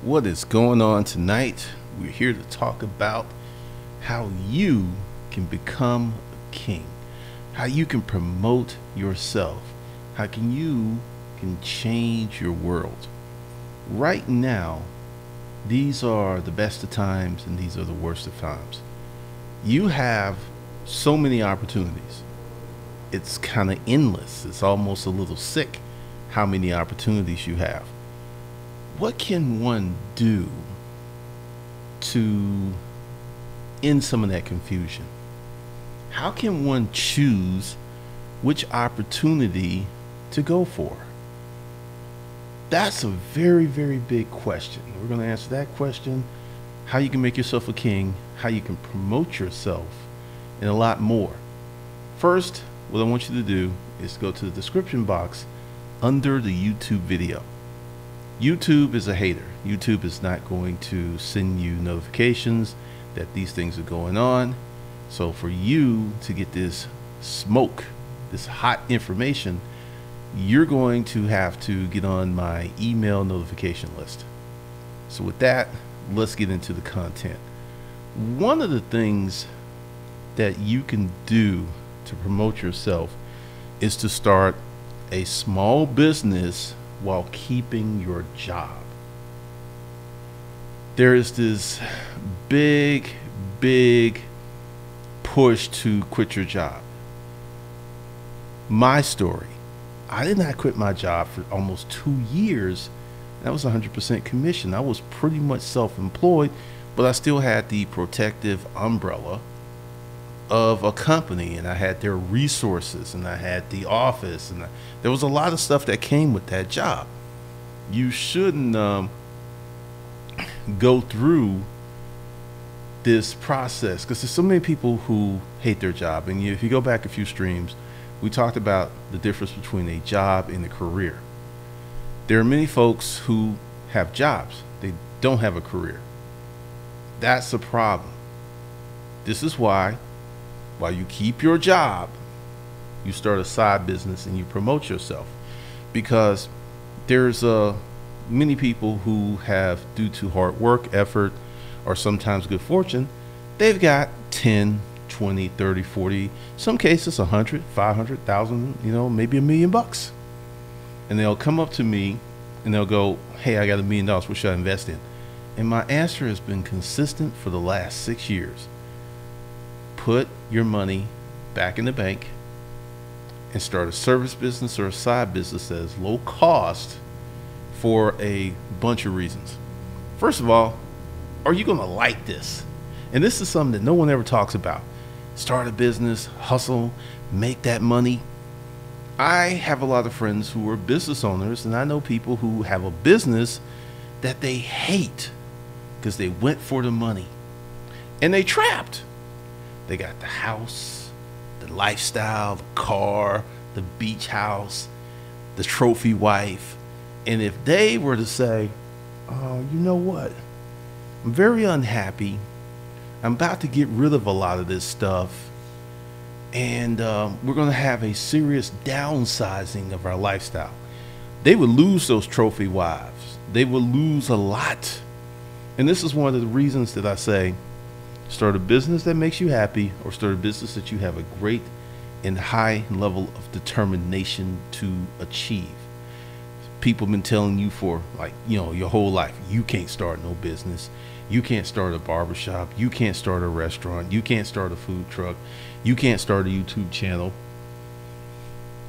What is going on tonight? We're here to talk about how you can become a king, how you can promote yourself, how you can change your world. Right now, these are the best of times and these are the worst of times. You have so many opportunities. It's kind of endless. It's almost a little sick how many opportunities you have. What can one do to end some of that confusion? How can one choose which opportunity to go for? That's a very, very big question. We're going to answer that question, how you can make yourself a king, how you can promote yourself, and a lot more. First, what I want you to do is go to the description box under the YouTube video. YouTube is a hater. YouTube is not going to send you notifications that these things are going on. So for you to get this smoke, this hot information, you're going to have to get on my email notification list. So with that, let's get into the content. One of the things that you can do to promote yourself is to start a small business while keeping your job. There is this big push to quit your job. My story, I did not quit my job for almost 2 years. That was 100% commission. I was pretty much self-employed, but I still had the protective umbrella of a company, and I had their resources, and I had the office, and there was a lot of stuff that came with that job. You shouldn't go through this process because there's so many people who hate their job. And if you go back a few streams, we talked about the difference between a job and a career. There are many folks who have jobs, they don't have a career. That's a problem. This is why, while you keep your job, you start a side business and you promote yourself, because there's many people who have, due to hard work, effort, or sometimes good fortune, they've got 10, 20, 30, 40, some cases 100, 500,000, maybe $1 million. And they'll come up to me and they'll go, hey, I got $1 million, what should I invest in? And my answer has been consistent for the last 6 years. Put your money back in the bank and start a service business or a side business that is low cost for a bunch of reasons. First of all, are you going to like this? And this is something that no one ever talks about. Start a business, hustle, make that money. I have a lot of friends who are business owners, and I know people who have a business that they hate because they went for the money and they trapped. They got the house, the lifestyle, the car, the beach house, the trophy wife. And if they were to say, oh, you know what? I'm very unhappy. I'm about to get rid of a lot of this stuff. And we're going to have a serious downsizing of our lifestyle. They would lose those trophy wives. They would lose a lot. And this is one of the reasons that I say, start a business that makes you happy, or start a business that you have a great and high level of determination to achieve. People have been telling you for your whole life, you can't start no business. You can't start a barbershop. You can't start a restaurant. You can't start a food truck. You can't start a YouTube channel.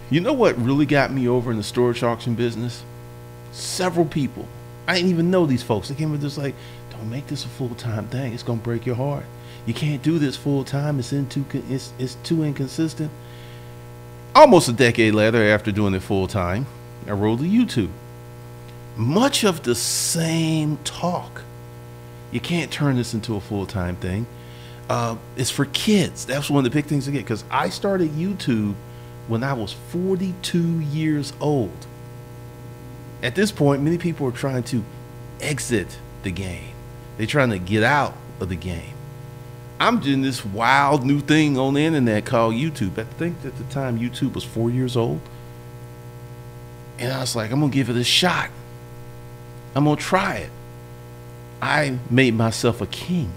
You know what really got me over in the storage auction business? Several people. I didn't even know these folks. They came and just like, don't make this a full-time thing. It's going to break your heart. You can't do this full-time. It's too inconsistent. Almost a decade later, after doing it full-time, I rolled to YouTube. Much of the same talk. You can't turn this into a full-time thing. It's for kids. That's one of the big things to get, because I started YouTube when I was 42 years old. At this point, many people are trying to exit the game. They're trying to get out of the game. I'm doing this wild new thing on the internet called YouTube. I think at the time YouTube was 4 years old. And I was like, I'm going to give it a shot. I'm going to try it. I made myself a king.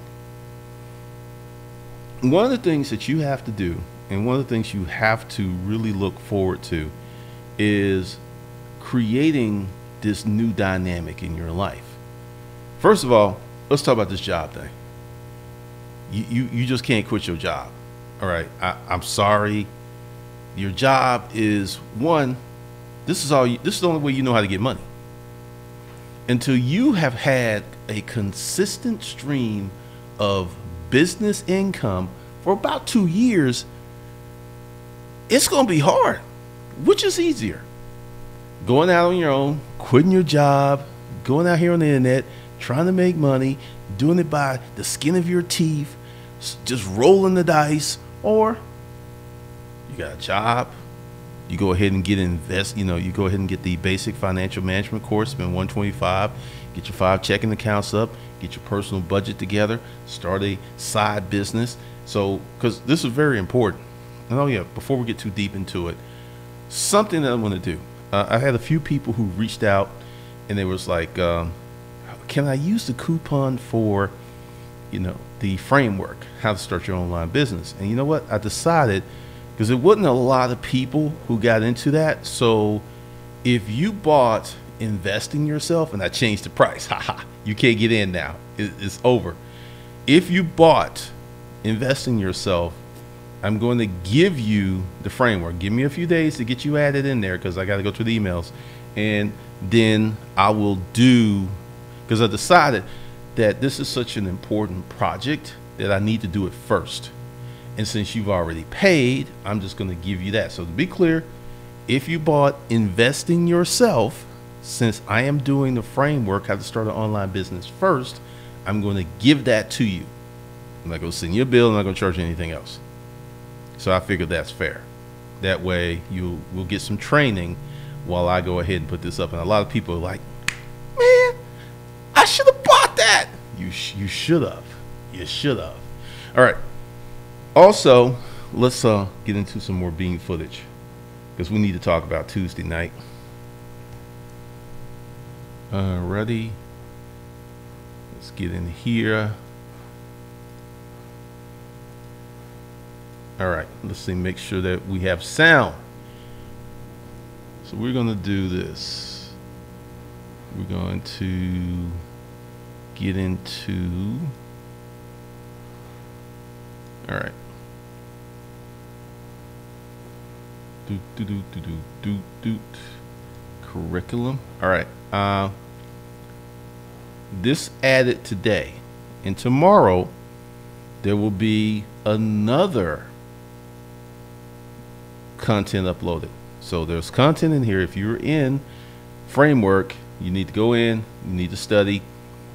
One of the things that you have to do, and one of the things you have to really look forward to, is creating this new dynamic in your life. First of all, let's talk about this job thing. You just can't quit your job. All right. I'm sorry. Your job is one. This is the only way you know how to get money. Until you have had a consistent stream of business income for about 2 years, it's going to be hard. Which is easier? Going out on your own, quitting your job, going out here on the internet, trying to make money, doing it by the skin of your teeth, just rolling the dice, or you got a job, you go ahead and you go ahead and get the basic financial management course, spend $125, get your 5 checking accounts up, get your personal budget together, start a side business. So, because this is very important. And before we get too deep into it, something that I'm going to do. I had a few people who reached out and they was like, can I use the coupon for, the framework, how to start your online business? And you know what? I decided, because there wasn't a lot of people who got into that. So if you bought Investing Yourself, and I changed the price, you can't get in now. It's over. If you bought Investing Yourself, I'm going to give you the framework. Give me a few days to get you added in there, because I got to go through the emails. And then I will do, because I decided that this is such an important project that I need to do it first. And since you've already paid, I'm just going to give you that. So to be clear, if you bought Investing Yourself, since I am doing the framework, how to start an online business first, I'm going to give that to you. I'm not going to send you a bill. I'm not going to charge you anything else. So I figured that's fair. That way you will get some training while I go ahead and put this up. And a lot of people are like, man, I should have bought that. You should have. You should have. All right. Also, let's get into some more bean footage, because we need to talk about Tuesday night. Ready? Let's get in here. All right, let's see, make sure that we have sound. So we're going to do this. We're going to get into, all right. Curriculum. All right. This added today, and tomorrow there will be another content uploaded. So there's content in here. If you're in framework, you need to go in, you need to study,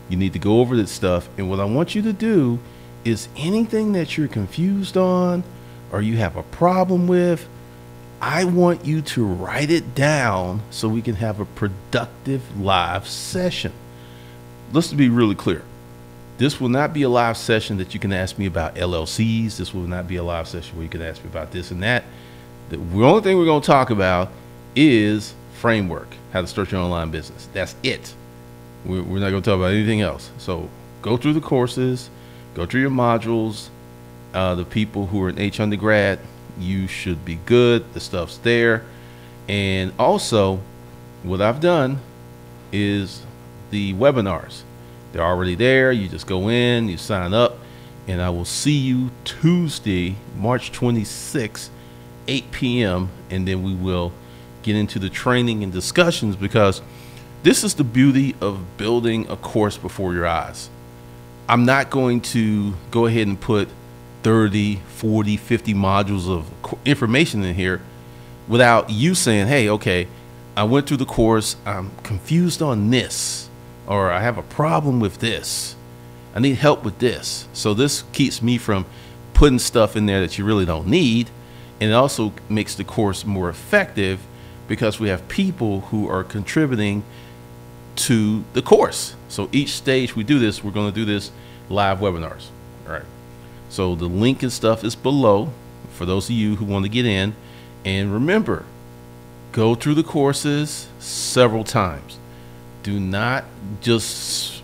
you need to go over this stuff. And what I want you to do is anything that you're confused on or you have a problem with, I want you to write it down so we can have a productive live session. Let's be really clear. This will not be a live session that you can ask me about LLCs. This will not be a live session where you can ask me about this and that. The only thing we're going to talk about is framework, how to start your online business. That's it. We're not going to talk about anything else. So go through the courses, go through your modules. The people who are in H undergrad, you should be good. The stuff's there. And also, what I've done is the webinars. They're already there. You just go in, you sign up, and I will see you Tuesday, March 26th, 8 p.m. And then we will get into the training and discussions, because this is the beauty of building a course before your eyes. I'm not going to go ahead and put 30, 40, 50 modules of information in here without you saying, hey, okay, I went through the course, I'm confused on this, or I have a problem with this, I need help with this. So this keeps me from putting stuff in there that you really don't need. And it also makes the course more effective because we have people who are contributing to the course. So each stage we do this, we're going to do this live webinars. All right. So the link and stuff is below for those of you who want to get in. And remember, go through the courses several times. Do not just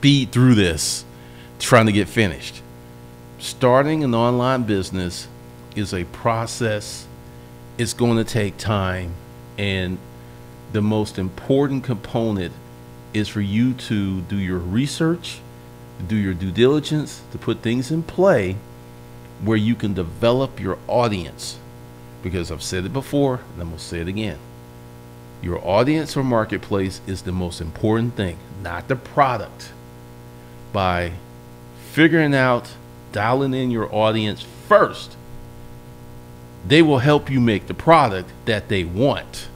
speed through this trying to get finished. Starting an online business is a process. It's going to take time, and the most important component is for you to do your research, to do your due diligence, to put things in play where you can develop your audience. Because I've said it before, and I'm going to say it again. Your audience or marketplace is the most important thing, not the product. By figuring out, dialing in your audience first, they will help you make the product that they want.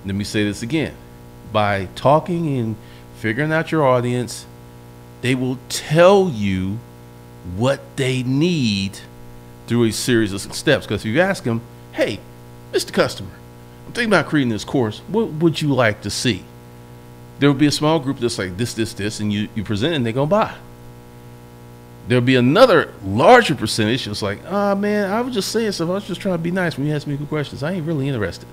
Let me say this again. By talking and figuring out your audience, they will tell you what they need through a series of steps. Because if you ask them, hey, Mr. Customer, I'm thinking about creating this course. What would you like to see? There will be a small group that's like this, and you present it and they're going to buy. There'll be another larger percentage that's like, oh man, I was just saying stuff. I was just trying to be nice when you asked me good questions. I ain't really interested.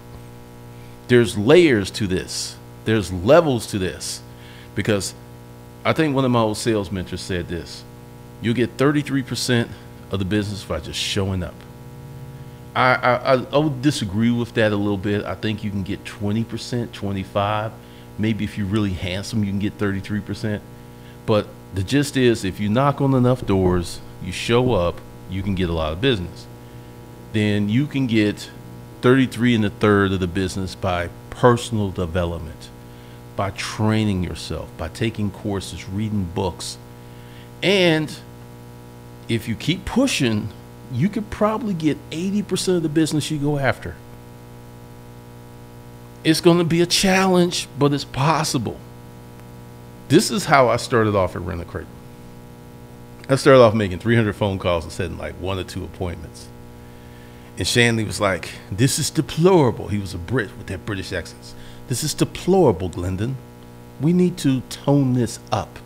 There's layers to this. There's levels to this. Because I think one of my old sales mentors said this: you get 33% of the business by just showing up. I would disagree with that a little bit. I think you can get 20%, 25%. Maybe if you're really handsome, you can get 33%. But the gist is, if you knock on enough doors, you show up, you can get a lot of business. Then you can get 33 1/3 of the business by personal development, by training yourself, by taking courses, reading books. And if you keep pushing, you could probably get 80% of the business you go after. It's going to be a challenge, but it's possible. This is how I started off at Rent a Crate. I started off making 300 phone calls and setting like 1 or 2 appointments. And Shanley was like, this is deplorable. He was a Brit with that British accent. This is deplorable, Glendon. We need to tone this up.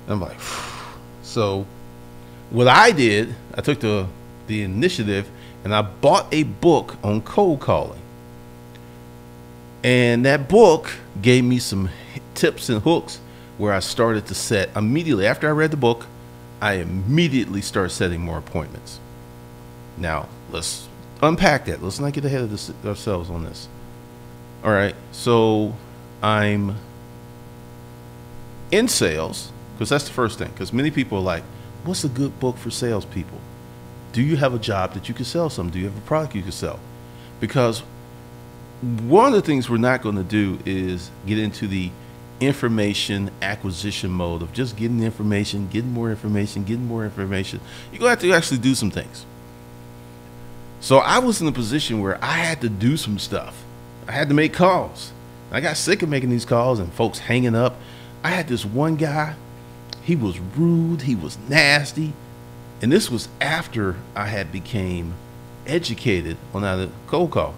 And I'm like, phew. So what I did, I took the initiative and I bought a book on cold calling. And that book gave me some tips and hooks where I started to set immediately. After I read the book, I immediately started setting more appointments. Now, let's unpack that. Let's not get ahead of ourselves on this. All right, so I'm in sales, because that's the first thing. Because many people are like, what's a good book for salespeople? Do you have a job that you can sell something? Do you have a product you can sell? Because one of the things we're not going to do is get into the information acquisition mode of just getting information, getting more information, getting more information. You're going to have to actually do some things. So I was in a position where I had to do some stuff. I had to make calls. I got sick of making these calls and folks hanging up. I had this one guy. He was rude. He was nasty. And this was after I had became educated on how to cold call.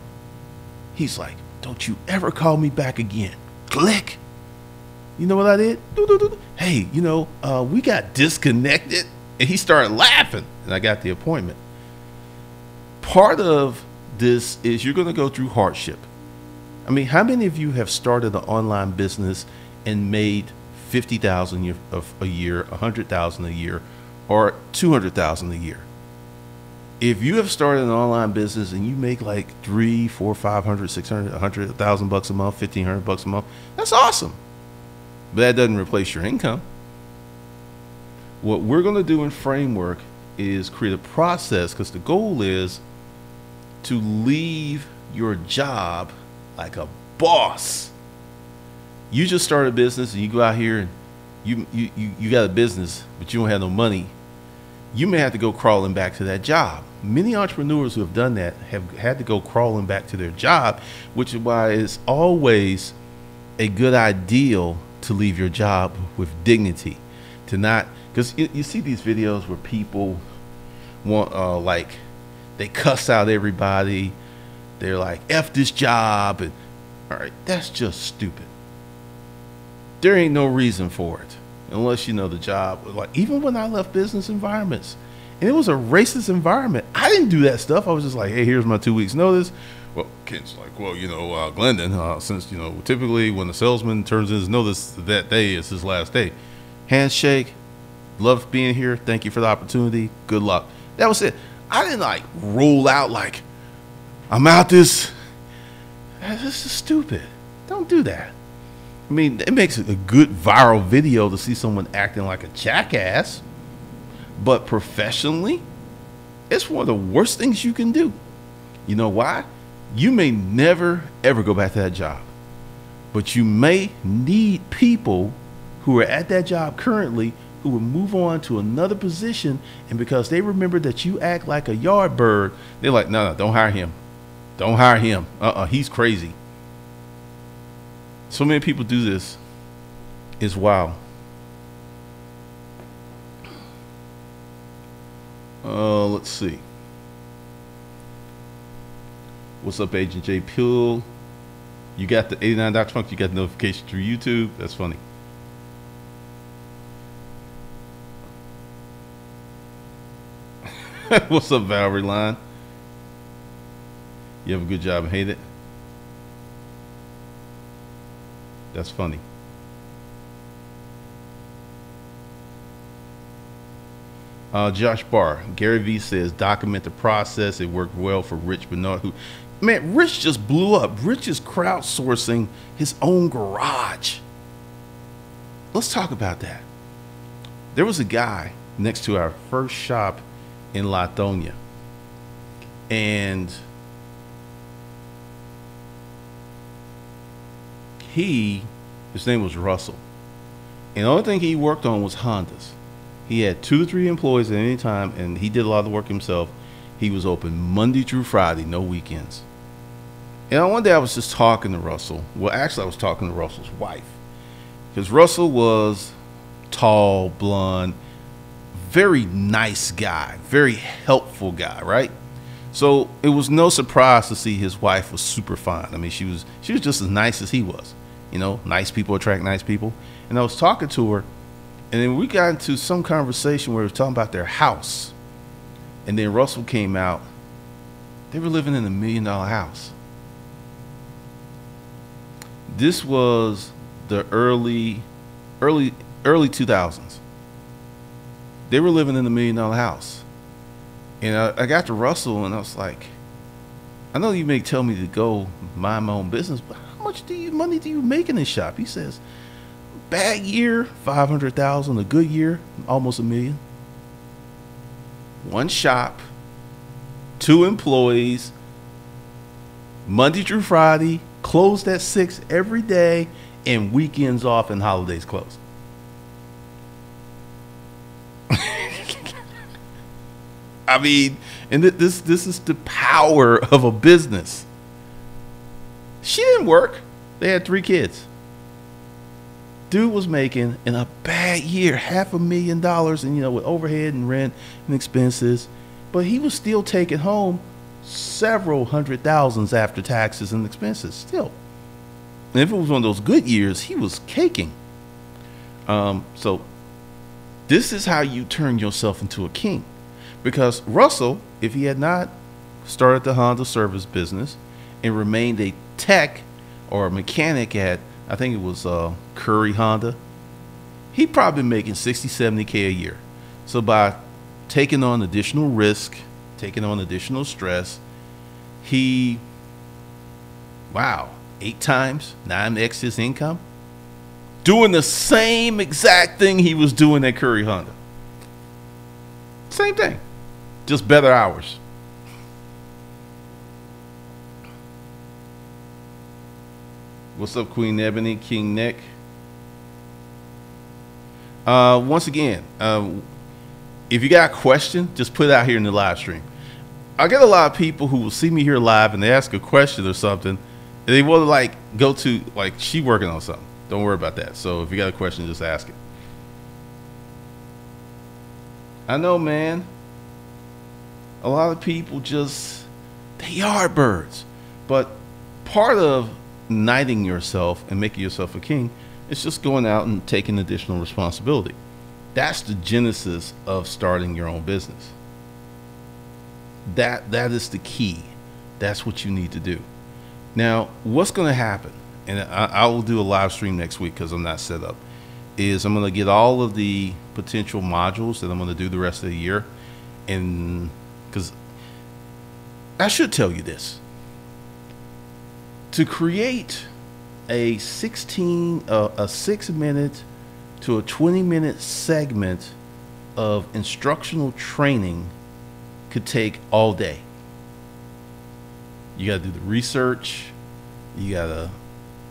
He's like, don't you ever call me back again. Click. You know what I did? Hey, we got disconnected. And he started laughing. And I got the appointment. Part of this is you're going to go through hardship. I mean, how many of you have started an online business and made $50,000 a year, $100,000 a year, or $200,000 a year? If you have started an online business and you make like $300, $400, $500, $600, $100,000 a month, $1,500 a month, that's awesome. But that doesn't replace your income. What we're going to do in Framework is create a process, because the goal is to leave your job like a boss. You just started a business and you go out here and you got a business, but you don't have no money. You may have to go crawling back to that job. Many entrepreneurs who have done that have had to go crawling back to their job, which is why it's always a good ideal to leave your job with dignity. To not, because you see these videos where people want like they cuss out everybody. They're like, F this job. And all right, that's just stupid. There ain't no reason for it unless you know the job. Like, even when I left business environments And it was a racist environment. I didn't do that stuff. I was just like, hey, here's my 2 weeks notice. Well, Ken's like, well, Glendon, since, typically when the salesman turns in his notice, that day is his last day. Handshake, love being here. Thank you for the opportunity. Good luck. That was it. I didn't like roll out like, I'm out this. This is stupid. Don't do that. I mean, it makes it a good viral video to see someone acting like a jackass. But professionally, it's one of the worst things you can do. You know why? You may never, ever go back to that job. But you may need people who are at that job currently who will move on to another position. And because they remember that you act like a yard bird, they're like, no, don't hire him. Don't hire him. He's crazy. So many people do this. It's wild. Let's see. What's up, Agent J Poole? You got the 89 Dr. Funk. You got the notification through YouTube. That's funny. What's up, Valerie Line? You have a good job and hate it. That's funny. Josh Barr, Gary Vee says, document the process. It worked well for Rich Bernard. Man, Rich just blew up. Rich is crowdsourcing his own garage. Let's talk about that. There was a guy next to our first shop in Latonia, and his name was Russell, and the only thing he worked on was Hondas. He had 2 to 3 employees at any time, and he did a lot of the work himself. He was open Monday through Friday, no weekends. And one day I was just talking to Russell. Well, actually, I was talking to Russell's wife, because Russell was tall, blonde, very nice guy, very helpful guy, right? So it was no surprise to see his wife was super fine. I mean, she was just as nice as he was. Nice people attract nice people. And I was talking to her, and then we got into some conversation where we were talking about their house. And then Russell came out. They were living in $1 million house. This was the early 2000s. They were living in $1 million house. And I got to Russell, and I was like, I know you may tell me to go mind my own business, but how much money do you make in this shop? He says, bad year, 500,000. A good year, almost $1 million. One shop, 2 employees, Monday through Friday, closed at 6 every day, and weekends off and holidays closed. I mean, and this is the power of a business. She didn't work. They had 3 kids. Dude was making, in a bad year, $500,000, and with overhead and rent and expenses, but he was still taking home several hundred thousands after taxes and expenses still. And if it was one of those good years, he was caking. So this is how you turn yourself into a king. Because Russell, if he had not started the Honda service business and remained a tech or a mechanic at, I think it was Curry Honda, he'd probably been making 60, 70K a year. So by taking on additional risk, taking on additional stress, he, 8 times, 9x his income, doing the same exact thing he was doing at Curry Honda. Same thing, just better hours. What's up, Queen Ebony, King Nick? Once again, if you got a question, just put it out here in the live stream. I get a lot of people who will see me here live and they ask a question or something, and they want to go to she working on something. Don't worry about that. So if you got a question, just ask it. I know, man. A lot of people they are birds. But part of knighting yourself and making yourself a king is just going out and taking additional responsibility. That's the genesis of starting your own business. That is the key. That's what you need to do. Now, what's going to happen, and I will do a live stream next week because I'm not set up, is I'm going to get all of the potential modules that I'm going to do the rest of the year. And because I should tell you this, to create a 6-minute to a 20-minute segment of instructional training could take all day. You got to do the research, you got to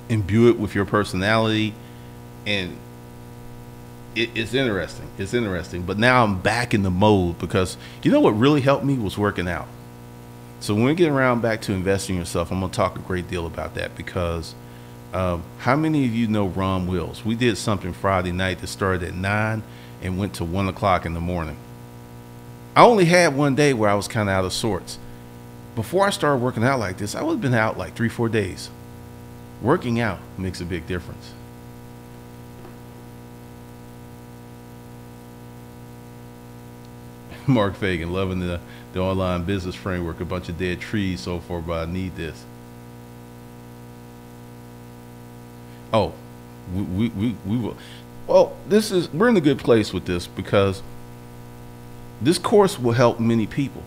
imbue it with your personality, and it's interesting. It's interesting. But now I'm back in the mode because you know what really helped me was working out. So when we get around back to investing in yourself, I'm going to talk a great deal about that because how many of you know Ron Wills? We did something Friday night that started at 9 and went to 1 o'clock in the morning. I only had one day where I was kind of out of sorts. Before I started working out like this, I would have been out like 3-4 days. Working out makes a big difference. Mark Fagan, loving the online business framework. A bunch of dead trees so far, but I need this. Oh, we will. Well, we're in a good place with this because this course will help many people.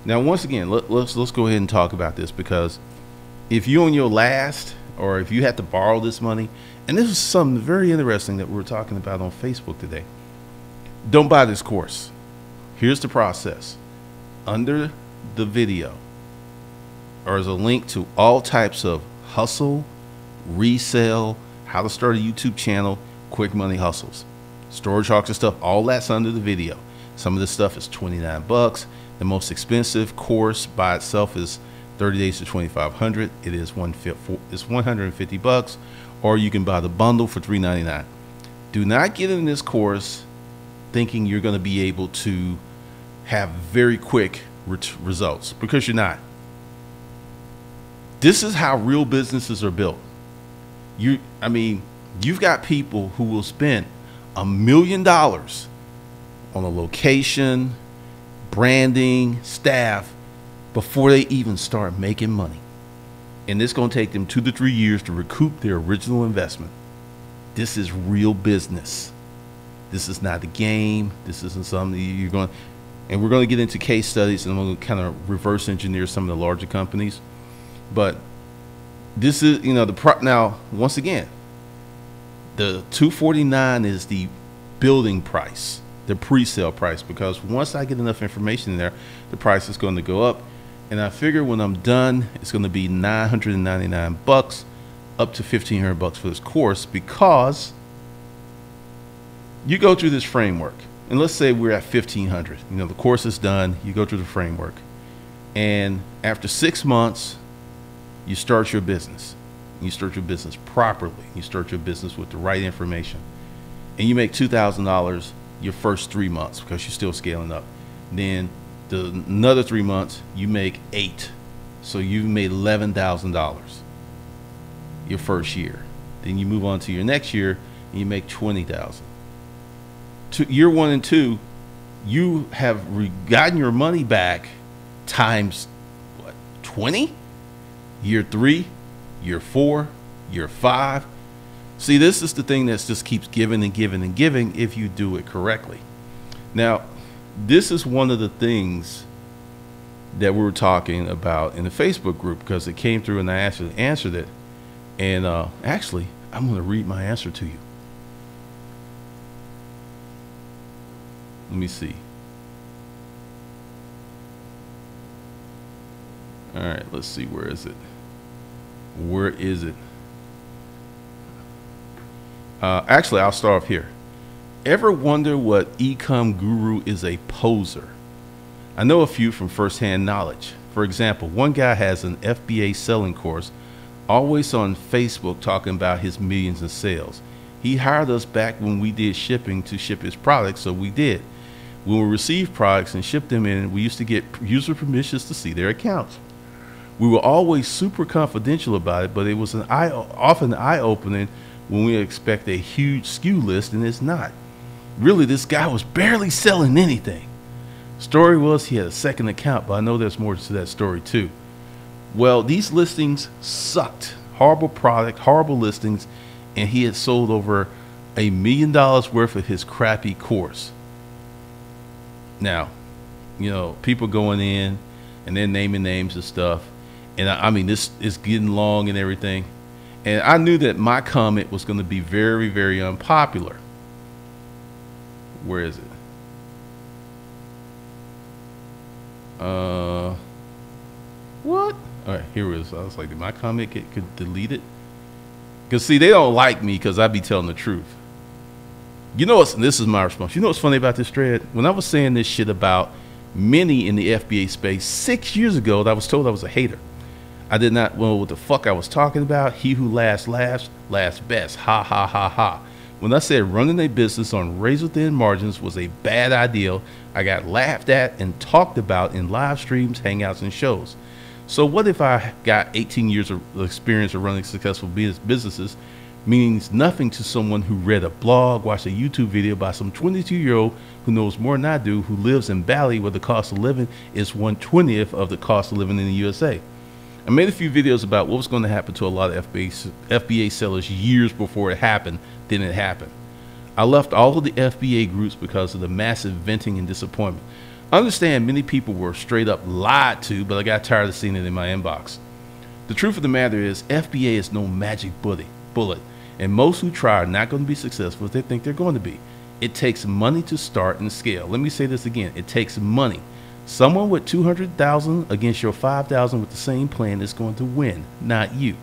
Now, once again, let's go ahead and talk about this because if you're on your last, or if you had to borrow this money, and this is something very interesting that we were talking about on Facebook today. Don't buy this course. Here's the process. Under the video, there's a link to all types of hustle, resale, how to start a YouTube channel, quick money hustles, storage auction stuff. All that's under the video. Some of this stuff is $29. The most expensive course by itself is 30 days to 2,500. It is $150, or you can buy the bundle for $399. Do not get in this course thinking you're going to be able to have very quick results, because you're not. This is how real businesses are built. You've got people who will spend $1 million on a location, branding, staff, before they even start making money. And it's going to take them 2 to 3 years to recoup their original investment. This is real business. This is not a game. This isn't something you're going to, and we're going to get into case studies, and I'm going to kind of reverse engineer some of the larger companies. But this is, now, once again, the $249 is the building price, the pre-sale price, because once I get enough information in there, the price is going to go up. And I figure when I'm done, it's going to be $999 up to $1,500 for this course, because you go through this framework. And let's say we're at $1,500. The course is done. You go through the framework. And after 6 months, you start your business. You start your business properly. You start your business with the right information. And you make $2,000 your first 3 months because you're still scaling up. Then another 3 months, you make $8,000. So you've made $11,000 your first year. Then you move on to your next year and you make $20,000. To year 1 and 2, you have gotten your money back times what, 20? Year 3, year 4, year 5. See, this is the thing that just keeps giving and giving and giving if you do it correctly. Now, this is one of the things that we were talking about in the Facebook group, because it came through and I actually answered it. And actually, I'm going to read my answer to you. Let me see. All right, let's see. Where is it? Where is it? Actually, I'll start off here. Ever wonder what e-com guru is a poser? I know a few from firsthand knowledge. For example, one guy has an FBA selling course, always on Facebook talking about his millions in sales. He hired us back when we did shipping to ship his products, so we did. When we received products and shipped them in, we used to get user permissions to see their accounts. We were always super confidential about it, but it was often eye-opening when we expect a huge SKU list, and it's not. Really, this guy was barely selling anything. Story was he had a second account, but I know there's more to that story too. Well, these listings sucked. Horrible product, horrible listings, and he had sold over $1 million worth of his crappy course. Now, you know, people going in and they're naming names and stuff. And I mean, this is getting long and everything. And I knew that my comment was going to be very, very unpopular. Where is it? What? All right, here it is. I was like, did my comment could delete it? Because, see, they don't like me because I be telling the truth. You know what's, this is my response. You know what's funny about this thread? When I was saying this shit about many in the FBA space 6 years ago, I was told I was a hater. I did not know what the fuck I was talking about. He who laughs best. Ha, ha, ha, ha. When I said running a business on razor-thin margins was a bad idea, I got laughed at and talked about in live streams, hangouts, and shows. So what if I got 18 years of experience of running successful businesses means nothing to someone who read a blog, watched a YouTube video by some 22-year-old who knows more than I do, who lives in Bali where the cost of living is 1/20th of the cost of living in the USA. I made a few videos about what was going to happen to a lot of FBA sellers years before it happened. Then it happened. I left all of the FBA groups because of the massive venting and disappointment. I understand many people were straight up lied to, but I got tired of seeing it in my inbox. The truth of the matter is FBA is no magic bullet, and most who try are not going to be successful as they think they're going to be. It takes money to start and scale. Let me say this again. It takes money. Someone with 200,000 against your 5,000 with the same plan is going to win, not you.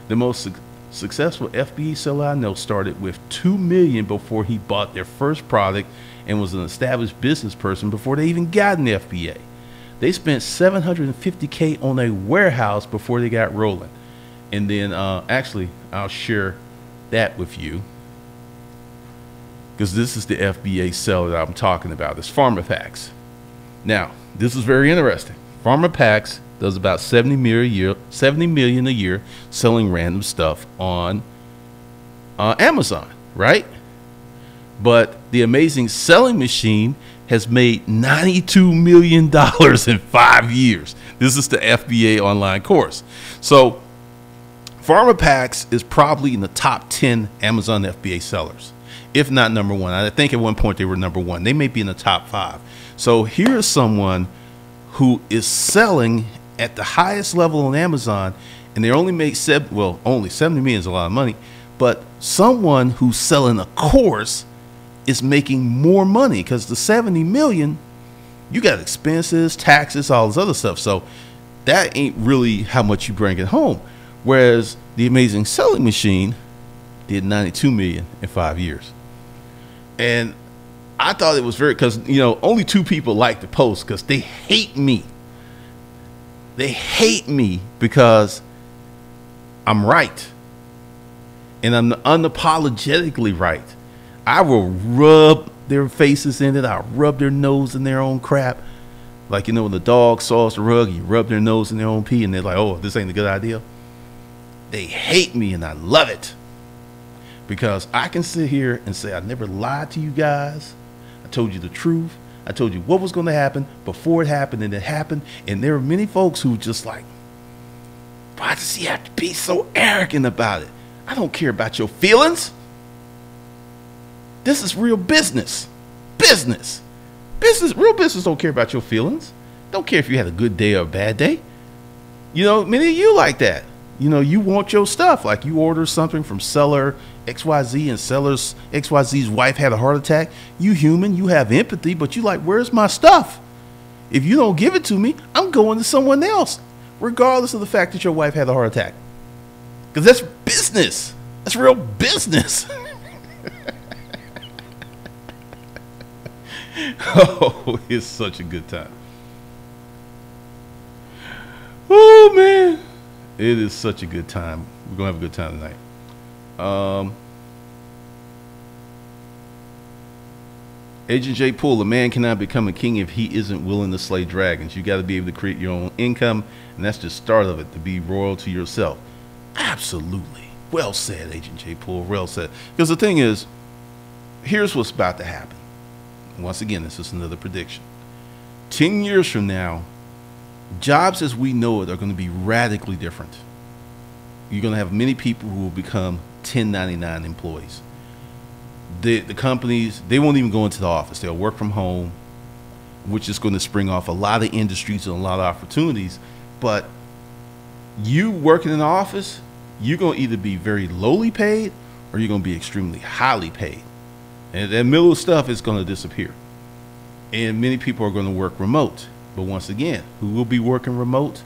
The most successful FBA seller I know started with $2 million before he bought their first product and was an established business person before they even got an FBA. They spent $750K on a warehouse before they got rolling. And then actually, I'll share that with you because this is the FBA seller that I'm talking about. It's Pharma Packs. Now, this is very interesting. Pharma Packs does about $70 million a year selling random stuff on Amazon, right? But the Amazing Selling Machine has made $92 million in 5 years. This is the FBA online course. So Pharma Packs is probably in the top 10 Amazon FBA sellers, if not number one. I think at one point they were number one. They may be in the top 5. So here's someone who is selling at the highest level on Amazon, and they only make only 70 million is a lot of money, but someone who's selling a course is making more money because the 70 million, you got expenses, taxes, all this other stuff. So that ain't really how much you bring it home. Whereas the Amazing Selling Machine did 92 million in 5 years. And I thought it was very, because, you know, only 2 people like the post because they hate me. They hate me because I'm right. And I'm unapologetically right. I will rub their faces in it. I'll rub their nose in their own crap. Like, you know, when the dog saws the rug, you rub their nose in their own pee, and they're like, oh, this ain't a good idea. They hate me, and I love it. Because I can sit here and say, I never lied to you guys. I told you the truth. I told you what was going to happen before it happened, and it happened. And there are many folks who just like, why does he have to be so arrogant about it? I don't care about your feelings. This is real business. Real business don't care about your feelings. Don't care if you had a good day or a bad day. You know, many of you like that. You know, you want your stuff. Like you order something from seller XYZ and seller's XYZ's wife had a heart attack. You human, you have empathy, but you like, where's my stuff? If you don't give it to me, I'm going to someone else, regardless of the fact that your wife had a heart attack. Because that's business. That's real business. Oh, it's such a good time. Oh, man. It is such a good time. We're going to have a good time tonight. Agent J Poole, a man cannot become a king if he isn't willing to slay dragons. You got to be able to create your own income, and that's the start of it, to be royal to yourself. Absolutely. Well said, Agent J Poole. Well said. Because the thing is, here's what's about to happen. Once again, this is another prediction. 10 years from now, jobs as we know it are going to be radically different. You're going to have many people who will become 1099 employees. The companies, they won't even go into the office. They'll work from home, which is going to spring off a lot of industries and a lot of opportunities. But you working in the office, you're going to either be very lowly paid or you're going to be extremely highly paid. And that middle stuff is going to disappear. And many people are going to work remote. But once again, who will be working remote?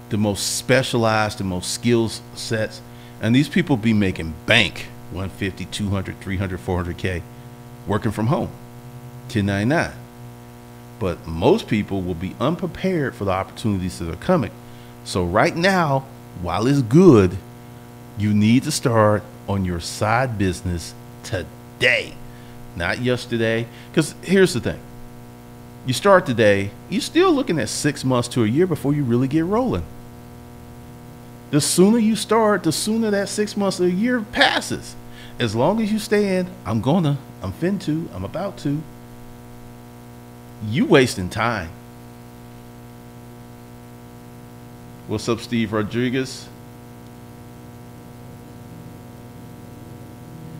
The most specialized, the most skills sets. And these people be making bank, 150, 200, 300, 400K, working from home, 1099. But most people will be unprepared for the opportunities that are coming. So right now, while it's good, you need to start on your side business today, not yesterday. Because here's the thing. You start today, you're still looking at 6 months to a year before you really get rolling. The sooner you start, the sooner that 6 months or a year passes. As long as you stay in, I'm about to, you wasting time. What's up, Steve Rodriguez?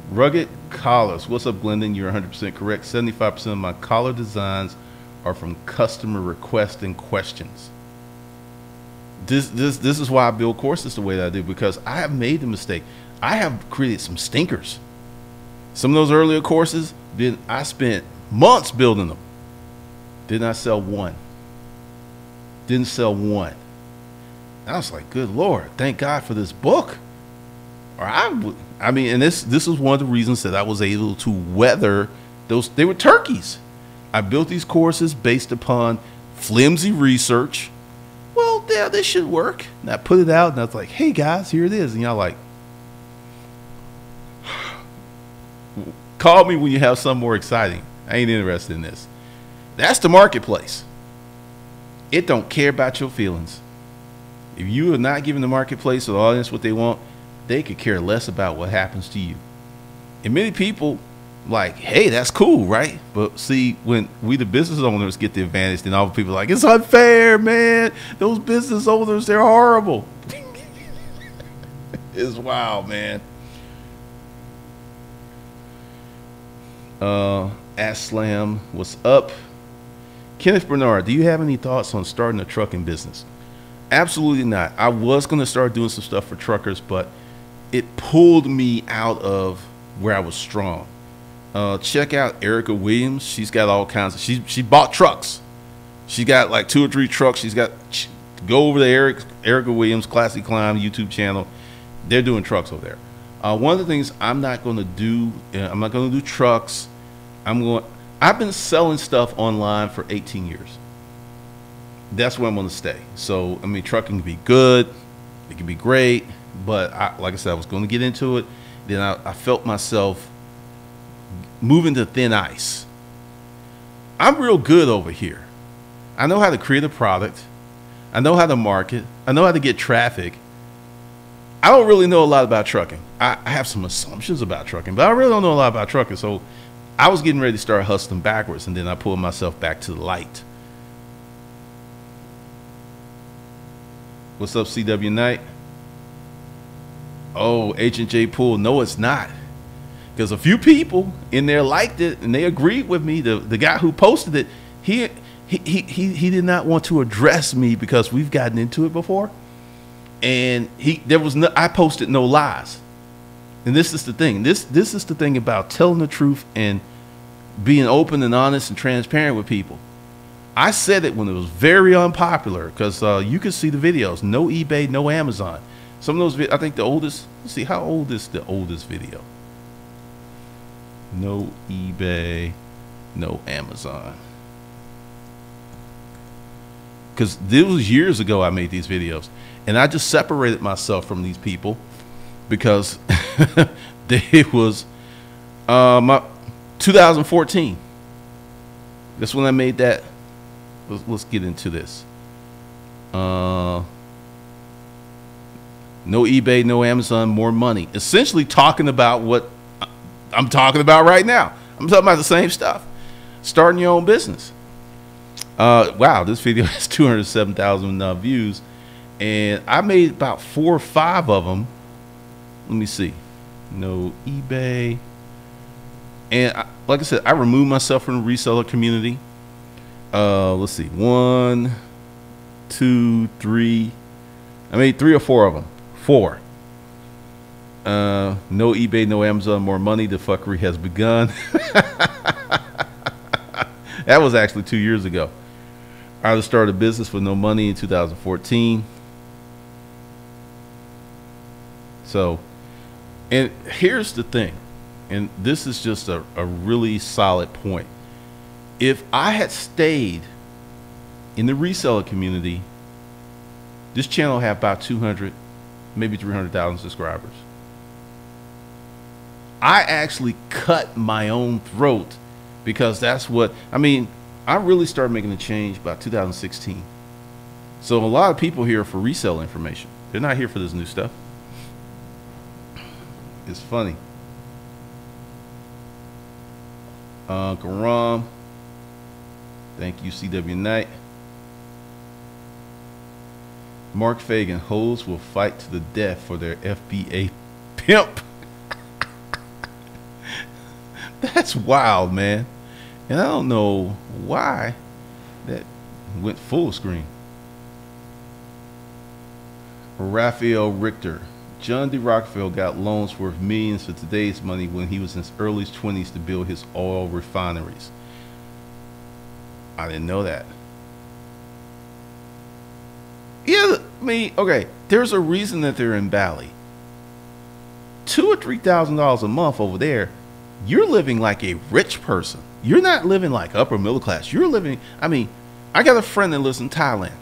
Rugged collars. What's up, Glendon? You're 100% correct. 75% of my collar designs are from customer requests and questions. This is why I build courses the way that I do, because I have made the mistake. I have created some stinkers. Some of those earlier courses, then I spent months building them. Did not sell one. Didn't sell one. I was like, good Lord, thank God for this book. Or I mean, and this is one of the reasons that I was able to weather those. They were turkeys. I built these courses based upon flimsy research. Well, yeah, this should work. And I put it out, and I was like, hey guys, here it is. And y'all like, call me when you have something more exciting. I ain't interested in this. That's the marketplace. It don't care about your feelings. If you are not giving the marketplace or the audience what they want, they could care less about what happens to you. And many people like, hey, that's cool, right? But see, when we the business owners get the advantage, then all the people are like, it's unfair, man. Those business owners, they're horrible. It's wild, man. Aslam, what's up? Kenneth Bernard, do you have any thoughts on starting a trucking business? Absolutely not. I was going to start doing some stuff for truckers, but it pulled me out of where I was strong. Check out Erica Williams. She's got all kinds of, she bought trucks. She got like 2 or 3 trucks. Go over to Erica Williams Classic Climb YouTube channel. They're doing trucks over there. One of the things I'm not going to do, I'm not going to do trucks. I've been selling stuff online for 18 years. That's where I'm going to stay. So, I mean, trucking can be good. It can be great. But like I said, I was going to get into it. Then I felt myself moving to thin ice. I'm real good over here. I know how to create a product. I know how to market. I know how to get traffic. I don't really know a lot about trucking. I have some assumptions about trucking, but I really don't know a lot about trucking. So I was getting ready to start hustling backwards, and then I pulled myself back to the light. What's up, CW Knight? Oh, Agent J Poole. No, it's not. Because a few people in there liked it, and they agreed with me. The guy who posted it, he did not want to address me because we've gotten into it before. And I posted no lies. And this is the thing. This is the thing about telling the truth and being open and honest and transparent with people. I said it when it was very unpopular, because you can see the videos. No eBay, no Amazon. Some of those, I think the oldest, let's see, how old is the oldest video? No eBay, no Amazon. Because this was years ago I made these videos. And I just separated myself from these people because it was my 2014. That's when I made that. Let's get into this. No eBay, no Amazon, more money. Essentially talking about what I'm talking about right now. I'm talking about the same stuff. Starting your own business. Wow, this video has 207,000 views, and I made about 4 or 5 of them. Let me see. No eBay. And like I said, I removed myself from the reseller community. Let's see. 1, 2, 3. I made 3 or 4 of them. 4. No eBay, no Amazon, more money. The fuckery has begun. That was actually 2 years ago. I started a business with no money in 2014. So, and here's the thing, and this is just a really solid point. If I had stayed in the reseller community, this channel had about 200, maybe 300,000 subscribers. I actually cut my own throat because that's what, I mean, I really started making a change about 2016. So a lot of people here are for resale information. They're not here for this new stuff. It's funny. Karam. Thank you, CW Knight. Mark Fagan, hoes will fight to the death for their FBA pimp. That's wild, man. And I don't know why that went full screen. Raphael Richter. John D. Rockefeller got loans worth millions for today's money when he was in his early 20s to build his oil refineries. I didn't know that. Yeah, I mean, okay, there's a reason that they're in Bali. $2,000 or $3,000 a month over there. You're living like a rich person. You're not living like upper middle class. You're living, I mean, I got a friend that lives in Thailand,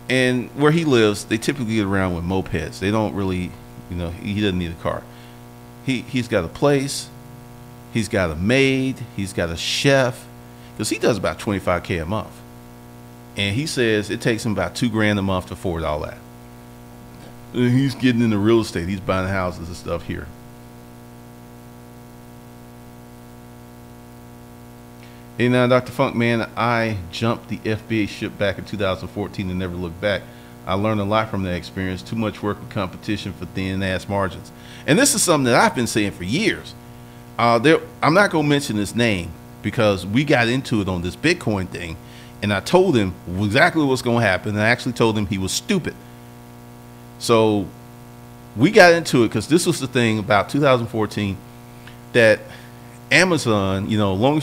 and where he lives, they typically get around with mopeds. They don't really, you know, he doesn't need a car. He's got a place, he's got a maid, he's got a chef, because he does about $25K a month. And he says it takes him about $2 grand a month to afford all that. And he's getting into real estate. He's buying houses and stuff here. Hey, now, Dr. Funk, man, I jumped the FBA ship back in 2014 and never looked back. I learned a lot from that experience. Too much work and competition for thin-ass margins. And this is something that I've been saying for years. I'm not going to mention his name because we got into it on this Bitcoin thing, and I told him exactly what's going to happen, and I actually told him he was stupid. So we got into it because this was the thing about 2014 that Amazon, you know, as long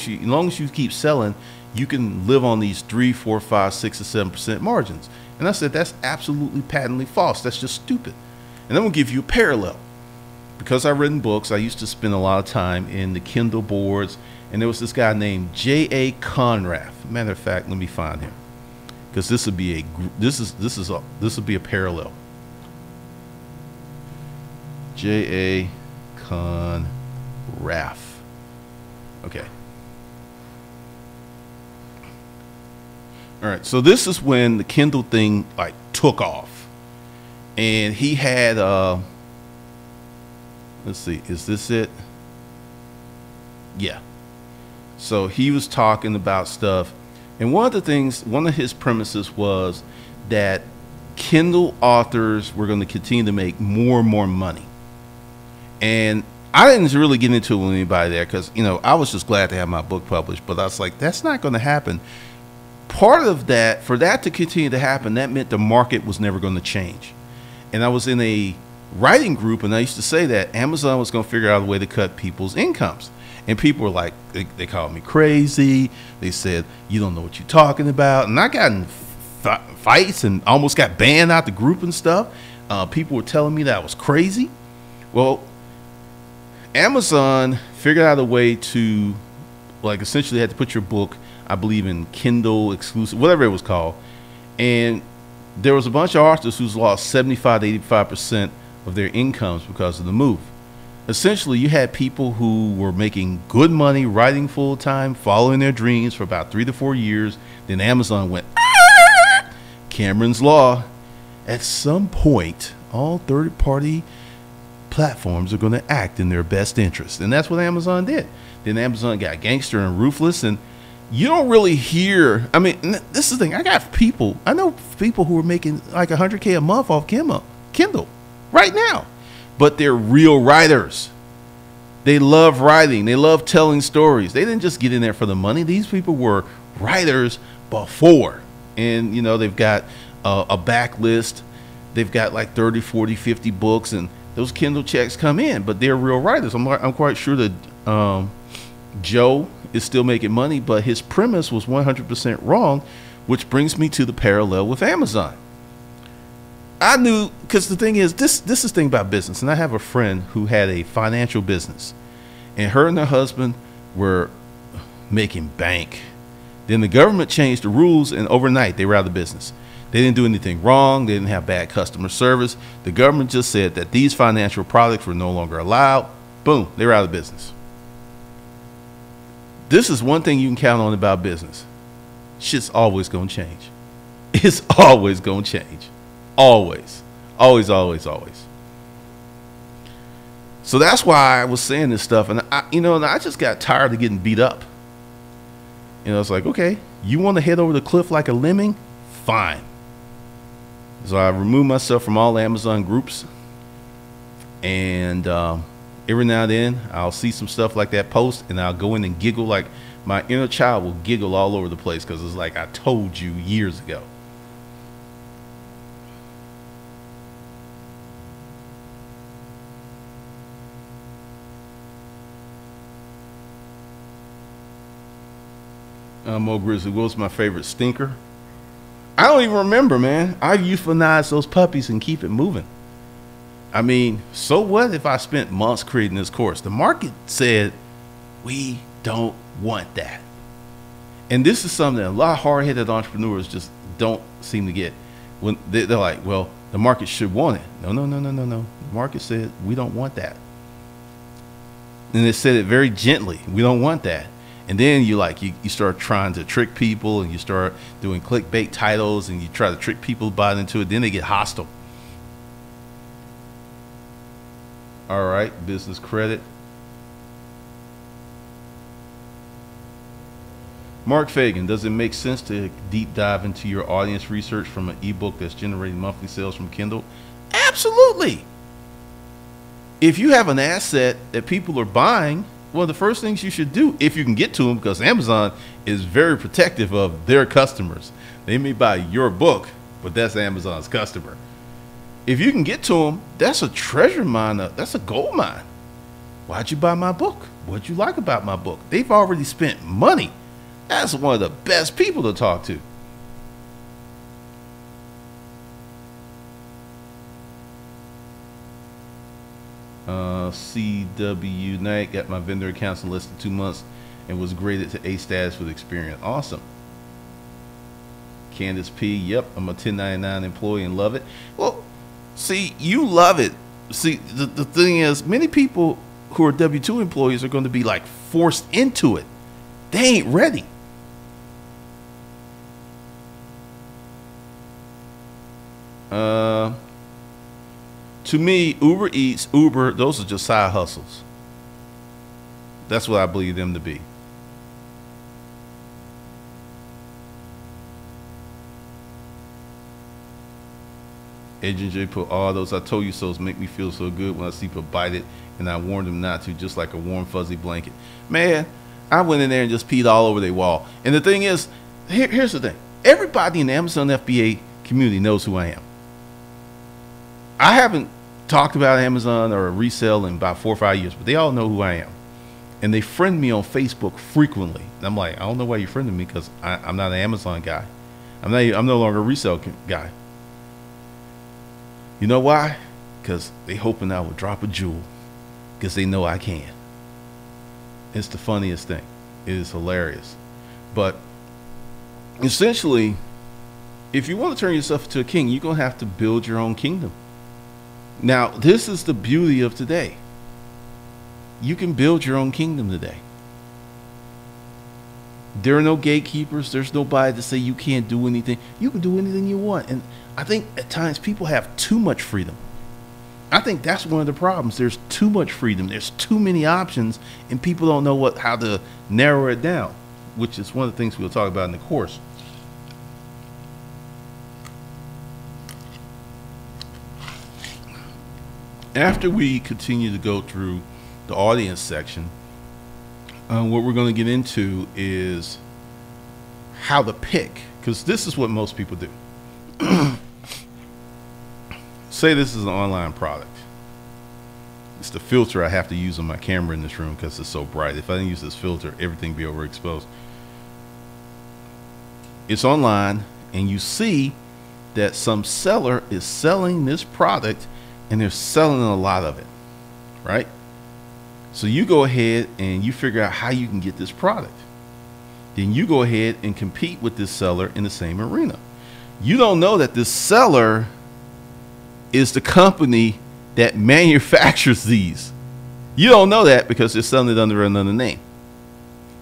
as you keep selling, you can live on these 3, 4, 5, 6, or 7% margins. And I said, that's absolutely patently false. That's just stupid. And I'm going to give you a parallel. Because I've written books, I used to spend a lot of time in the Kindle boards, and there was this guy named J Conrad. Matter of fact, let me find him, because this would be a parallel. J Conrad. Okay. All right. So this is when the Kindle thing like took off, and he had let's see, is this it? Yeah. So he was talking about stuff, and one of his premises was that Kindle authors were going to continue to make more and more money. And I didn't really get into it with anybody there because, you know, I was just glad to have my book published, but I was like, that's not going to happen. Part of that, for that to continue to happen, that meant the market was never going to change. And I was in a writing group, and I used to say that Amazon was going to figure out a way to cut people's incomes. And people were like, they called me crazy. They said, you don't know what you're talking about. And I got in fights and almost got banned out the group and stuff. People were telling me that I was crazy. Well, Amazon figured out a way to, like, essentially had to put your book, I believe, in Kindle exclusive, whatever it was called. And there was a bunch of authors who's lost 75 to 85% of their incomes because of the move. Essentially, you had people who were making good money, writing full time, following their dreams for about 3 to 4 years. Then Amazon went, "Ah!" Cameron's Law. At some point, all third-party platforms are going to act in their best interest. And that's what Amazon did. Then Amazon got gangster and ruthless, and You don't really hear. I mean, this is the thing. I know people who are making like 100K a month off Kindle right now, but they're real writers. They love writing. They love telling stories. They didn't just get in there for the money. These people were writers before, and they've got a backlist. They've got like 30, 40, 50 books, and those Kindle checks come in, but they're real writers. I'm quite sure that Joe is still making money, but his premise was 100% wrong, which brings me to the parallel with Amazon. I knew, because the thing is, this is the thing about business, and I have a friend who had a financial business, and her and her husband were making bank. Then the government changed the rules, and overnight they were out of the business. They didn't do anything wrong. They didn't have bad customer service. The government just said that these financial products were no longer allowed. Boom, they were out of business. This is one thing you can count on about business. Shit's always going to change. It's always going to change. Always. Always, always, always. So that's why I was saying this stuff. And I just got tired of getting beat up. It's like, okay, you want to head over the cliff like a lemming? Fine. So I removed myself from all Amazon groups. And every now and then I'll see some stuff like that post, and I'll go in and giggle. Like my inner child will giggle all over the place, because it's like I told you years ago. Mo Grizzly, what's my favorite stinker? I don't even remember, man. I euthanize those puppies and keep it moving. I mean, so what if I spent months creating this course? The market said, we don't want that. And this is something that a lot of hard-headed entrepreneurs just don't seem to get. When they're like, well, the market should want it. No. The market said, we don't want that. And they said it very gently. We don't want that. And then you start trying to trick people, and you start doing clickbait titles, and you try to trick people buy into it. Then they get hostile. All right, business credit. Mark Fagan, does it make sense to deep dive into your audience research from an ebook that's generating monthly sales from Kindle? Absolutely. If you have an asset that people are buying, one of the first things you should do, if you can get to them, because Amazon is very protective of their customers. They may buy your book, but that's Amazon's customer. If you can get to them, that's a treasure mine. That's a gold mine. Why'd you buy my book? What'd you like about my book? They've already spent money. That's one of the best people to talk to. CW Knight, got my vendor accounts in less than 2 months and was graded to A status with experience. Awesome. Candace P, yep, I'm a 1099 employee and love it. Well, see, you love it. See, the thing is, many people who are W-2 employees are going to be like forced into it. They ain't ready. To me, Uber Eats, Uber, those are just side hustles. That's what I believe them to be. Agent J Poole, all those I told you so's make me feel so good when I see people bite it, and I warned them not to, just like a warm fuzzy blanket. Man, I went in there and just peed all over their wall. And the thing is, here's the thing. Everybody in the Amazon FBA community knows who I am. I haven't talked about Amazon or resell in about 4 or 5 years, but they all know who I am. And they friend me on Facebook frequently. And I'm like, I don't know why you're friending me, because I'm not an Amazon guy. I'm no longer a resale guy. You know why? Because they hoping I will drop a jewel, because they know I can. It's the funniest thing. It is hilarious. But essentially, if you want to turn yourself into a king, you're going to have to build your own kingdom. Now, this is the beauty of today. You can build your own kingdom today. There are no gatekeepers. There's nobody to say you can't do anything. You can do anything you want. And I think at times people have too much freedom. I think that's one of the problems. There's too much freedom. There's too many options, and people don't know how to narrow it down. which is one of the things we'll talk about in the course. After we continue to go through the audience section, what we're going to get into is how to pick, because this is what most people do. Say this is an online product. It's the filter I have to use on my camera in this room because it's so bright. If I didn't use this filter, everything would be overexposed. It's online, and you see that some seller is selling this product, and they're selling a lot of it, right? So you go ahead and you figure out how you can get this product. Then you go ahead and compete with this seller in the same arena. You don't know that this seller is the company that manufactures these. You don't know that because they're selling it under another name.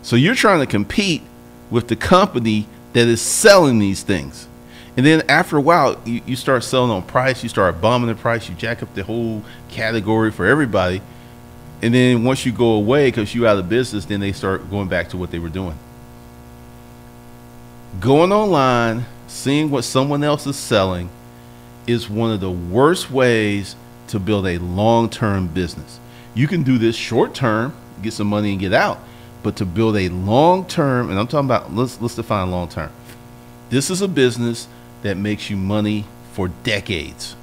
So you're trying to compete with the company that is selling these things. And then after a while, you start selling on price, you start bombing the price, you jack up the whole category for everybody. And then once you go away because you're out of business, then they start going back to what they were doing. Going online, seeing what someone else is selling is one of the worst ways to build a long-term business. You can do this short-term, get some money and get out. But to build a long-term, and I'm talking about, let's define long-term. This is a business that makes you money for decades.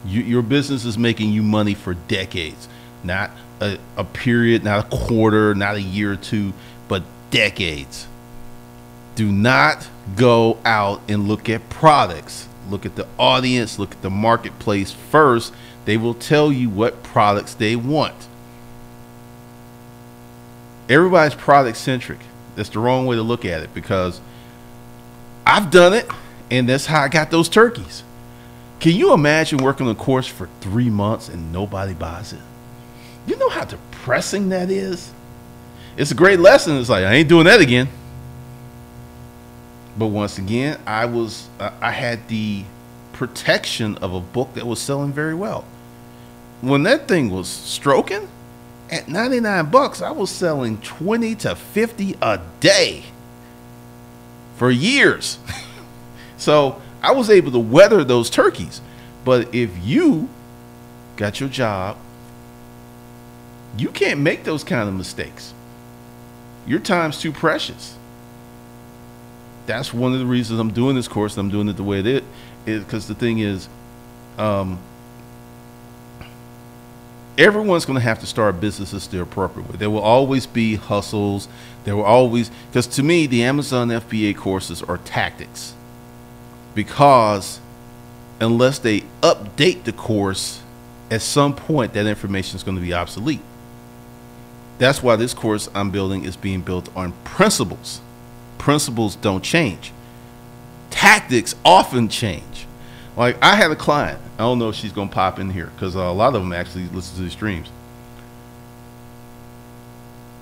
Your business is making you money for decades, not a period, not a quarter, not a year or two, but decades. Do not go out and look at products. Look at the audience, look at the marketplace first. They will tell you what products they want. Everybody's product centric. That's the wrong way to look at it, because I've done it, and that's how I got those turkeys. Can you imagine working on a course for 3 months and nobody buys it? You know how depressing that is? It's a great lesson. It's like, I ain't doing that again. But once again, I had the protection of a book that was selling very well. When that thing was stroking, at 99 bucks, I was selling 20 to 50 a day for years. So I was able to weather those turkeys. But if you got your job, you can't make those kind of mistakes. Your time's too precious. That's one of the reasons I'm doing this course. I'm doing it the way it is because the thing is, everyone's going to have to start businesses the appropriate way. There will always be hustles. There will always, because to me, the Amazon FBA courses are tactics. Because unless they update the course, at some point that information is going to be obsolete. That's why this course I'm building is being built on principles. Principles don't change. Tactics often change. Like, I had a client, I don't know if she's going to pop in here because a lot of them actually listen to the streams.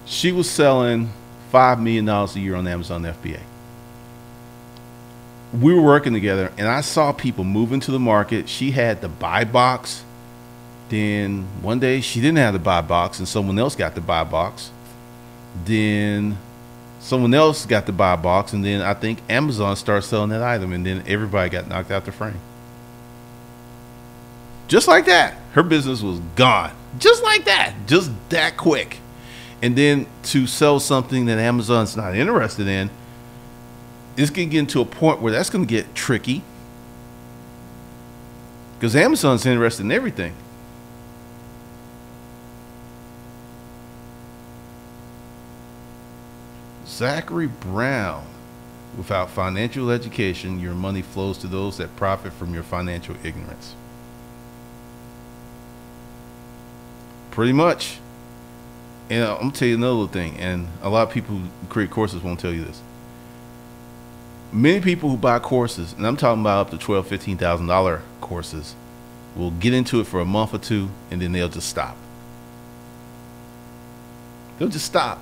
She was selling $5 million a year on Amazon FBA. We were working together, and I saw people move into the market. She had the buy box. Then one day she didn't have the buy box, and someone else got the buy box. Then someone else got the buy box, and then I think Amazon started selling that item, and then everybody got knocked out the frame. Just like that, her business was gone. Just like that, just that quick. And then to sell something that Amazon's not interested in, it's going to get into a point where that's going to get tricky, because Amazon's interested in everything. Zachary Brown, without financial education, your money flows to those that profit from your financial ignorance. Pretty much. And I'm going to tell you another thing, and a lot of people who create courses won't tell you this. Many people who buy courses, and I'm talking about up to $12,000, $15,000 courses, will get into it for a month or two, and then they'll just stop. They'll just stop.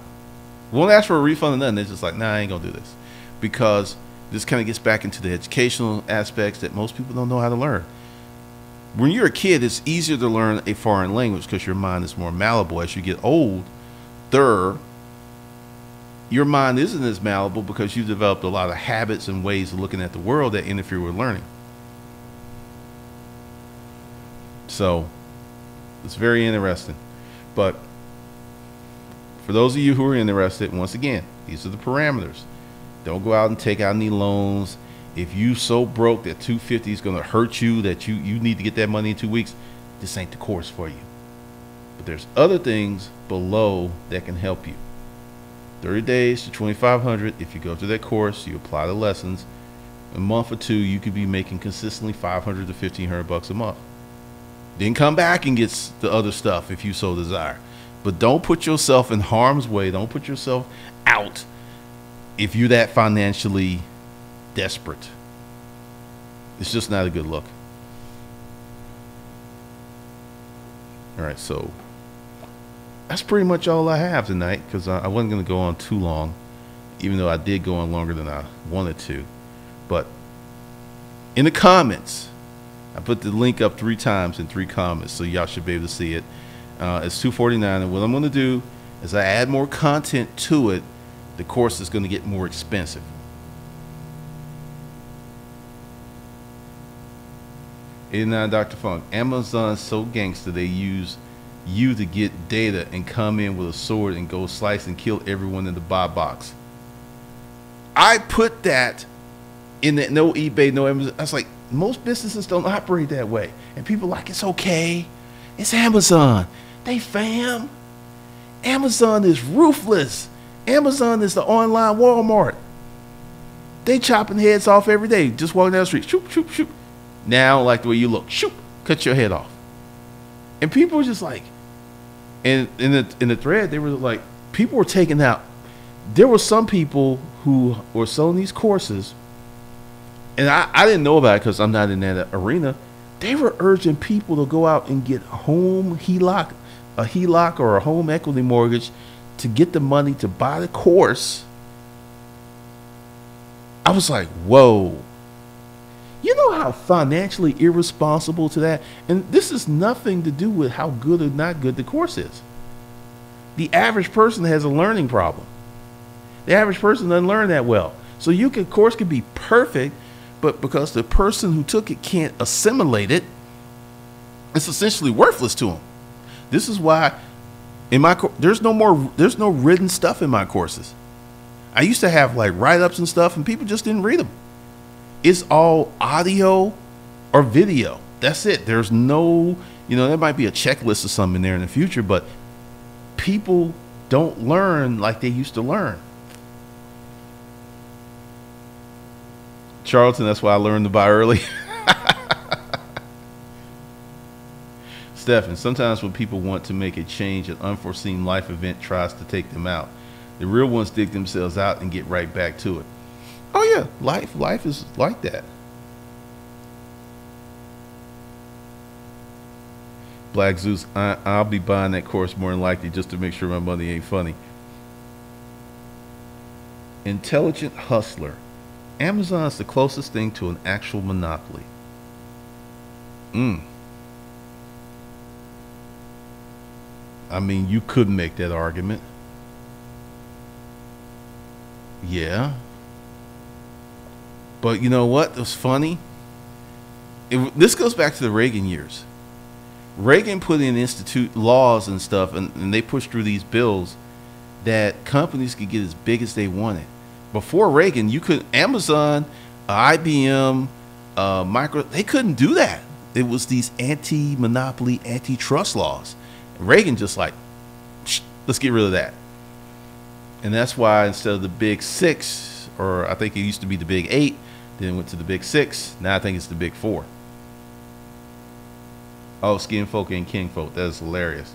Won't ask for a refund or nothing. They're just like, nah, I ain't going to do this. Because this kind of gets back into the educational aspects that most people don't know how to learn. When you're a kid, it's easier to learn a foreign language because your mind is more malleable. As you get older, your mind isn't as malleable because you've developed a lot of habits and ways of looking at the world that interfere with learning. So it's very interesting. But for those of you who are interested, once again, these are the parameters. Don't go out and take out any loans. If you so broke that 250 is going to hurt you, that you need to get that money in 2 weeks, this ain't the course for you. But there's other things below that can help you. 30 days to 2,500. If you go through that course, you apply the lessons. A month or two, you could be making consistently 500 to 1,500 bucks a month. Then come back and get the other stuff if you so desire. But don't put yourself in harm's way. Don't put yourself out if you're that financially desperate. It's just not a good look. All right, so that's pretty much all I have tonight, because I wasn't going to go on too long, even though I did go on longer than I wanted to. But in the comments, I put the link up 3 times in 3 comments, so y'all should be able to see it. It's $249, and what I'm going to do is I add more content to it. The course is going to get more expensive. $89 Dr. Funk. Amazon's so gangster, they use you to get data and come in with a sword and go slice and kill everyone in the buy box. I put that in the no eBay, no Amazon. I was like, most businesses don't operate that way. And people like, it's okay. It's Amazon. They fam. Amazon is ruthless. Amazon is the online Walmart. They chopping heads off every day. Just walking down the street. Shoot, shoot, shoot. Now, like the way you look. Shoot. Cut your head off. And people were just like, and in the thread, they were like, people were taking out. There were some people who were selling these courses, and I didn't know about it because I'm not in that arena. They were urging people to go out and get home HELOC, a HELOC or a home equity mortgage to get the money to buy the course. I was like, whoa. You know how financially irresponsible to that? And this is nothing to do with how good or not good the course is. The average person has a learning problem. The average person doesn't learn that well. So course could be perfect, but because the person who took it can't assimilate it, it's essentially worthless to them. This is why in my there's no written stuff in my courses. I used to have like write-ups and stuff, and people just didn't read them. It's all audio or video. That's it. There's no, there might be a checklist or something in there in the future, but people don't learn like they used to learn. Charlton, that's why I learned to buy early. Stephen, sometimes when people want to make a change, an unforeseen life event tries to take them out. The real ones dig themselves out and get right back to it. Oh yeah, life is like that. Black Zeus, I'll be buying that course more than likely just to make sure my money ain't funny. Intelligent hustler. Amazon's the closest thing to an actual monopoly. I mean, you could make that argument. Yeah. But you know what? It was funny. This goes back to the Reagan years. Reagan put in institute laws and stuff, and they pushed through these bills that companies could get as big as they wanted. Before Reagan, Amazon, IBM, they couldn't do that. It was these anti-monopoly, antitrust laws. Reagan just like, let's get rid of that. And that's why instead of the big 6, or I think it used to be the big 8, then it went to the big 6. Now I think it's the big 4. Oh, skin folk ain't king folk. That is hilarious.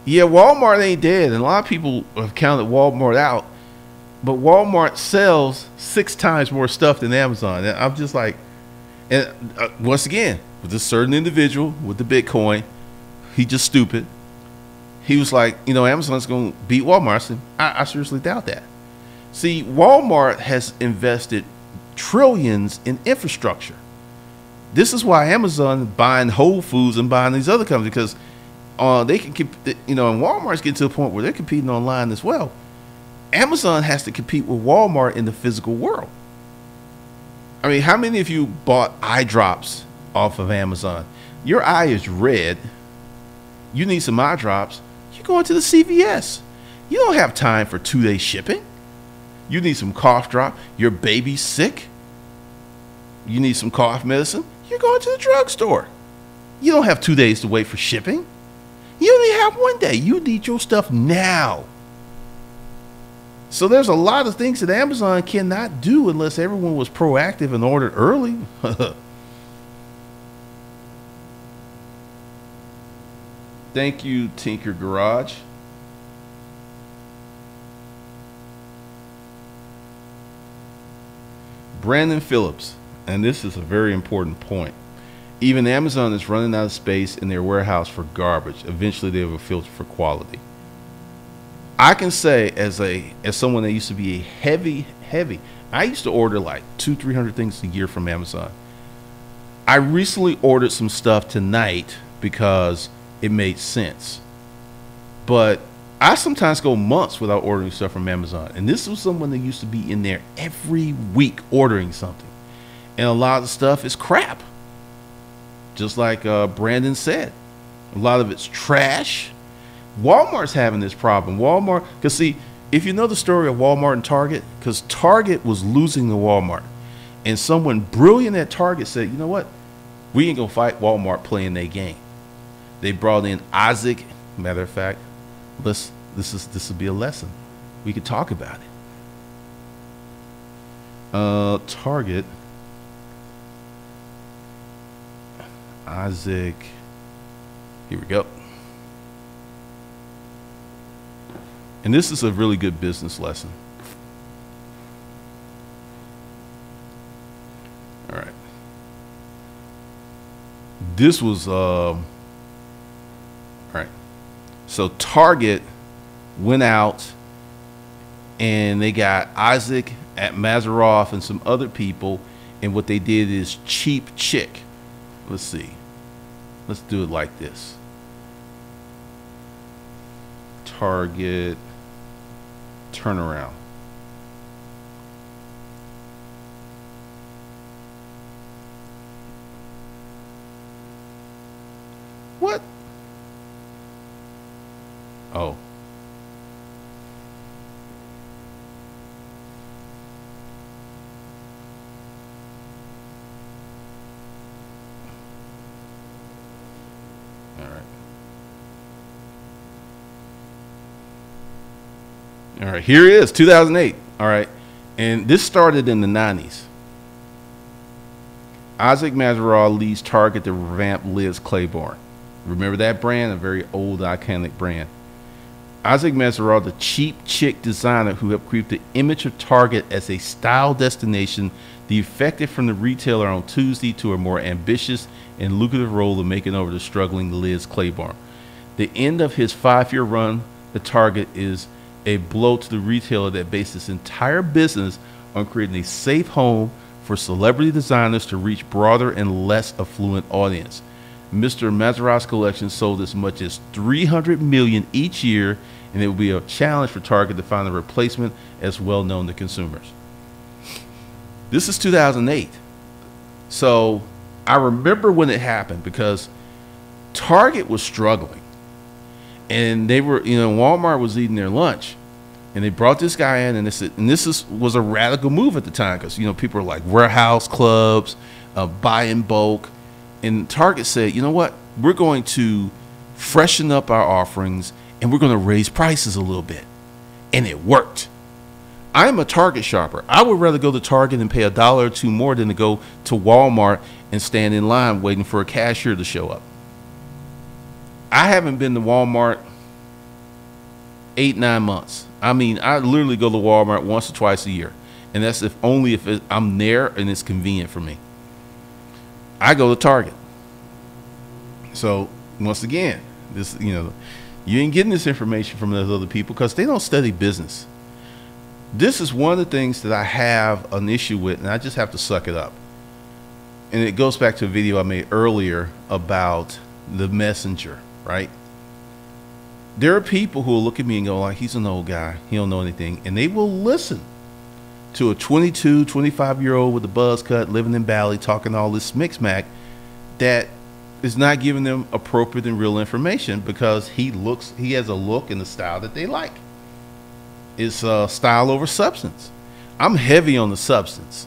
Yeah, Walmart ain't dead. And a lot of people have counted Walmart out. But Walmart sells 6 times more stuff than Amazon. And I'm just like, and once again, with this certain individual with the Bitcoin, he just stupid. He was like, Amazon's going to beat Walmart. I said, I seriously doubt that. See, Walmart has invested trillions in infrastructure. This is why Amazon is buying Whole Foods and buying these other companies, because They can and Walmart's getting to the point where they're competing online as well. Amazon has to compete with Walmart in the physical world. I mean, how many of you bought eye drops off of Amazon? Your eye is red. You need some eye drops. You go into the CVS. You don't have time for 2-day shipping. You need some cough drop. Your baby's sick. You need some cough medicine. You're going to the drugstore. You don't have 2 days to wait for shipping. You only have 1 day. You need your stuff now. So there's a lot of things that Amazon cannot do unless everyone was proactive and ordered early. Thank you, Tinker Garage. Brandon Phillips, and this is a very important point. Even Amazon is running out of space in their warehouse for garbage. Eventually they will filter for quality. I can say as someone that used to be a heavy, I used to order like 200-300 things a year from Amazon. I recently ordered some stuff tonight because it made sense. But I sometimes go months without ordering stuff from Amazon. And this was someone that used to be in there every week ordering something. And a lot of the stuff is crap. Just like Brandon said, a lot of it's trash. Walmart's having this problem. Walmart, because see, if you know the story of Walmart and Target, because Target was losing to Walmart. And someone brilliant at Target said, you know what? We ain't going to fight Walmart playing their game. They brought in Isaac. Matter of fact, this will be a lesson. We could talk about it. Target. Isaac. Here we go. And this is a really good business lesson. All right. This was all right. So Target went out and they got Isaac at Mazeroff and some other people, and what they did is cheap chick. Let's see. Let's do it like this. Target turnaround. What? Oh. All right, here it is, 2008. All right, and this started in the 90s. Isaac Mazeroff leads Target to revamp Liz Claiborne. Remember that brand? A very old, iconic brand. Isaac Mazeroff, the cheap chick designer who helped create the image of Target as a style destination, defected from the retailer on Tuesday to a more ambitious and lucrative role of making over the struggling Liz Claiborne. The end of his 5-year run at Target is a blow to the retailer that based its entire business on creating a safe home for celebrity designers to reach broader and less affluent audience. Mr. Mazeroff's collection sold as much as 300 million each year, and it will be a challenge for Target to find a replacement as well known to consumers. This is 2008. So I remember when it happened because Target was struggling. And they were, Walmart was eating their lunch, and they brought this guy in, and was a radical move at the time because people were like warehouse clubs, buy in bulk, and Target said, you know what, we're going to freshen up our offerings and we're going to raise prices a little bit, and it worked. I am a Target shopper. I would rather go to Target and pay $1 or $2 more than to go to Walmart and stand in line waiting for a cashier to show up. I haven't been to Walmart 8-9 months. I mean, I literally go to Walmart once or twice a year, and that's only if I'm there and it's convenient for me. I go to Target. So once again, this you ain't getting this information from those other people because they don't study business. This is one of the things that I have an issue with, and I just have to suck it up. And it goes back to a video I made earlier about the messenger. Right? There are people who will look at me and go like, he's an old guy, he don't know anything, and they will listen to a 22, 25-year-old with a buzz cut, living in Bali, talking all this smick smack that is not giving them appropriate and real information, because he has a look and a style that they like. It's style over substance. I'm heavy on the substance.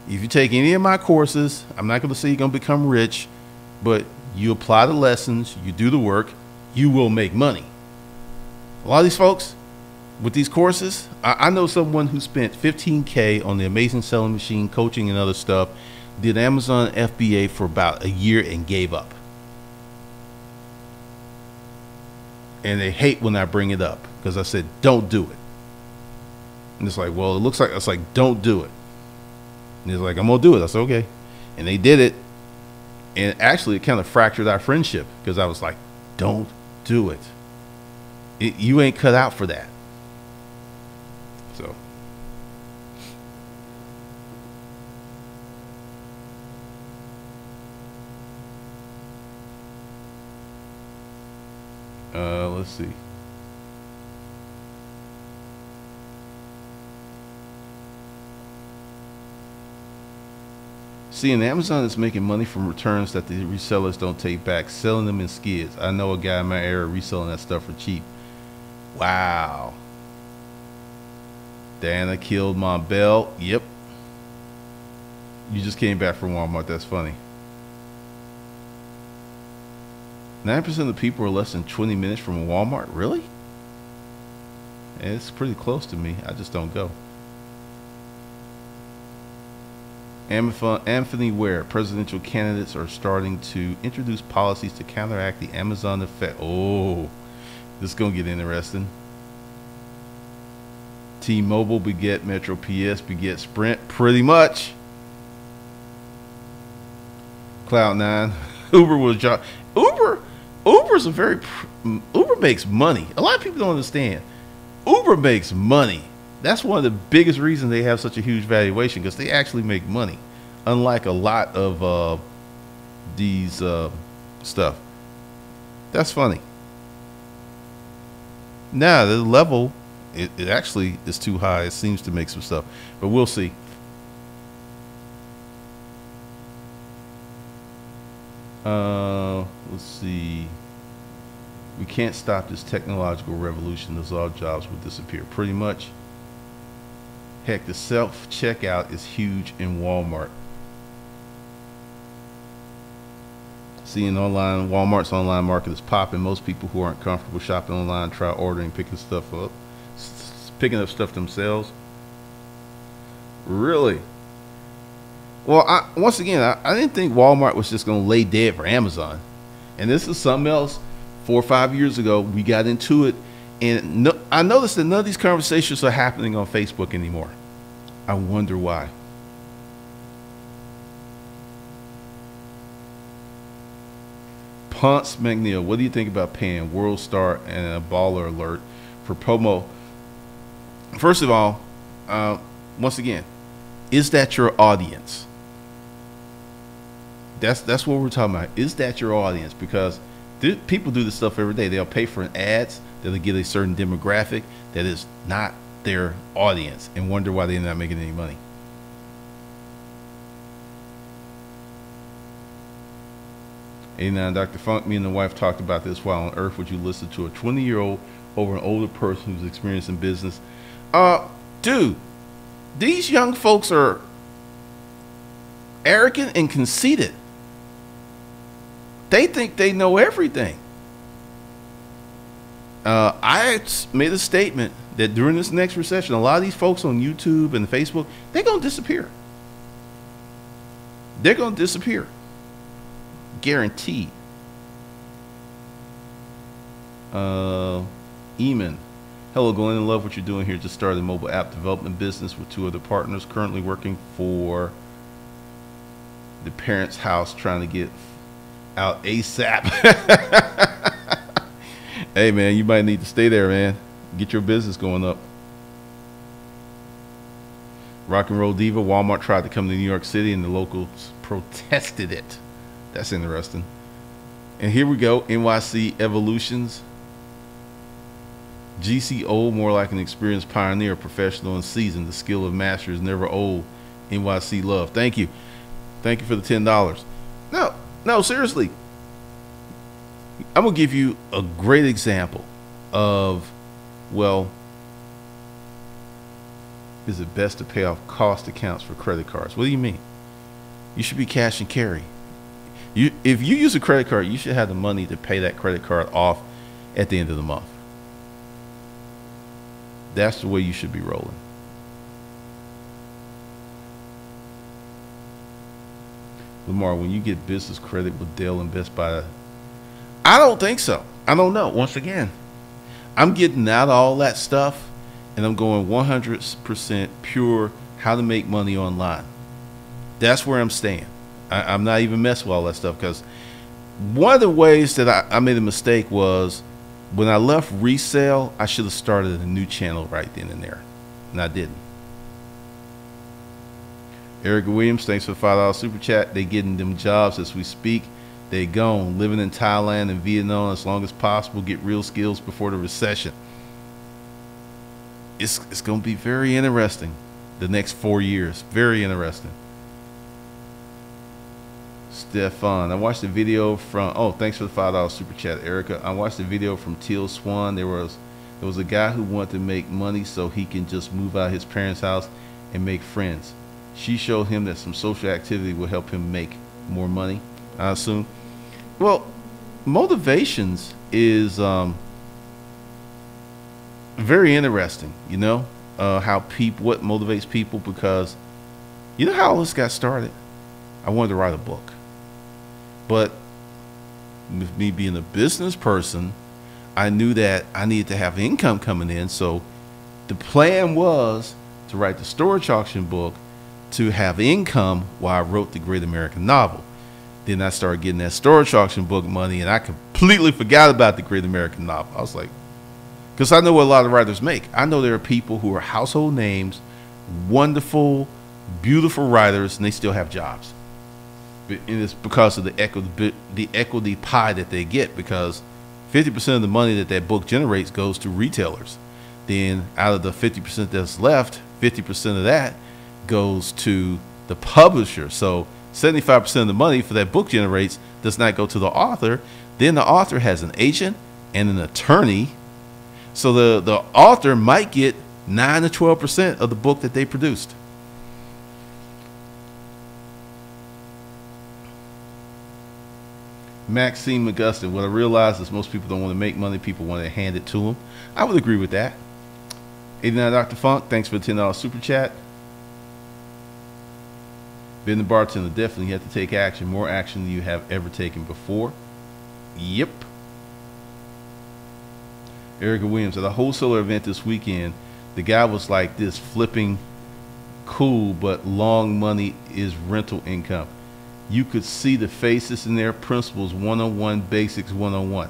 If you take any of my courses, I'm not going to say you're going to become rich, but you apply the lessons, you do the work, you will make money. A lot of these folks with these courses, I know someone who spent $15K on the Amazing Selling Machine, coaching and other stuff, did Amazon FBA for about a year and gave up. And they hate when I bring it up, because I said, don't do it. And it's like, well, it looks like, it's like, don't do it. And he's like, I'm going to do it. I said, okay. And they did it. And actually, it kind of fractured our friendship, because I was like, don't do it. You ain't cut out for that. So. Let's see. See, and Amazon is making money from returns that the resellers don't take back, selling them in skids. I know a guy in my area reselling that stuff for cheap. Wow. Diana killed my bell. Yep. You just came back from Walmart. That's funny. 9% of the people are less than 20 minutes from a Walmart. Really? It's pretty close to me. I just don't go. Anthony Ware, presidential candidates are starting to introduce policies to counteract the Amazon effect. Oh, this is going to get interesting. T-Mobile beget Metro, PS beget Sprint. Pretty much. Cloud9. Uber was Uber's a very, Uber makes money. A lot of people don't understand. Uber makes money. That's one of the biggest reasons they have such a huge valuation, because they actually make money, unlike a lot of these stuff. That's funny. Now the level, it actually is too high. It seems to make some stuff, but we'll see. Let's see. We can't stop this technological revolution. Those all jobs will disappear. Pretty much. Heck, the self-checkout is huge in Walmart. Seeing online, Walmart's online market is popping. Most people who aren't comfortable shopping online try ordering, picking up stuff themselves. Really? Well, once again, I didn't think Walmart was just going to lay dead for Amazon. And this is something else. 4 or 5 years ago, we got into it. And I noticed that none of these conversations are happening on Facebook anymore. I wonder why. Ponce McNeil, what do you think about paying World Star and a Baller Alert for promo? First of all, once again, is that your audience? That's what we're talking about. Is that your audience? Because people do this stuff every day. They'll pay for ads that'll get a certain demographic that is not their audience and wonder why they're not making any money. And Dr. Funk, me and the wife talked about this. Why on earth would you listen to a 20-year-old over an older person who's experienced in business? Dude, these young folks are arrogant and conceited. They think they know everything. I made a statement that during this next recession, a lot of these folks on YouTube and Facebook, they're going to disappear. They're going to disappear. Guaranteed. Eamon. Hello, Glenn. I love what you're doing here. Just started a mobile app development business with 2 other partners. Currently working for the parents' house, trying to get out ASAP. Hey, man, you might need to stay there, man. Get your business going up. Rock and Roll Diva. Walmart tried to come to New York City and the locals protested it. That's interesting. And here we go. NYC Evolutions. GC old, more like an experienced pioneer, professional and seasoned. The skill of master is never old. NYC love. Thank you. Thank you for the $10. No, seriously. I'm going to give you a great example of, well, is it best to pay off cost accounts for credit cards? What do you mean? You should be cash and carry. If you use a credit card, you should have the money to pay that credit card off at the end of the month. That's the way you should be rolling. Lamar, when you get business credit with Dell and Best Buy, I don't think so. I don't know. Once again, I'm getting out of all that stuff and I'm going 100% pure how to make money online. That's where I'm staying. I'm not even messing with all that stuff, because one of the ways that I made a mistake was when I left resale, I should have started a new channel right then and there, and I didn't. Eric Williams, thanks for the $5 super chat. They getting them jobs as we speak. They gone living in Thailand and Vietnam as long as possible. Get real skills before the recession. It's going to be very interesting the next 4 years. Very interesting. Stefan, I watched the video from, oh, thanks for the $5 super chat, Erica. I watched the video from Teal Swan. There was a guy who wanted to make money so he can just move out of his parents' house and make friends. She showed him that some social activity will help him make more money, I assume. Well, motivations is very interesting, you know, what motivates people, because you know how all this got started? I wanted to write a book. But with me being a business person, I knew that I needed to have income coming in. So the plan was to write the storage auction book to have income while I wrote the Great American Novel. Then I started getting that storage auction book money, and I completely forgot about the Great American Novel. I was like, because I know what a lot of writers make. I know there are people who are household names, wonderful, beautiful writers, and they still have jobs. And it's because of the equity pie that they get, because 50% of the money that book generates goes to retailers. Then out of the 50% that's left, 50% of that goes to the publisher. So 75% of the money for that book generates does not go to the author. Then the author has an agent and an attorney. So the author might get 9 to 12% of the book that they produced. Maxine McGustin, what I realize is most people don't want to make money. People want to hand it to them. I would agree with that. 89 Dr. Funk, thanks for the $10 super chat. Being the bartender, definitely you have to take action. More action than you have ever taken before. Yep. Erica Williams, at a wholesaler event this weekend, the guy was like this, flipping cool, but long money is rental income. You could see the faces in their principles 101, basics 101.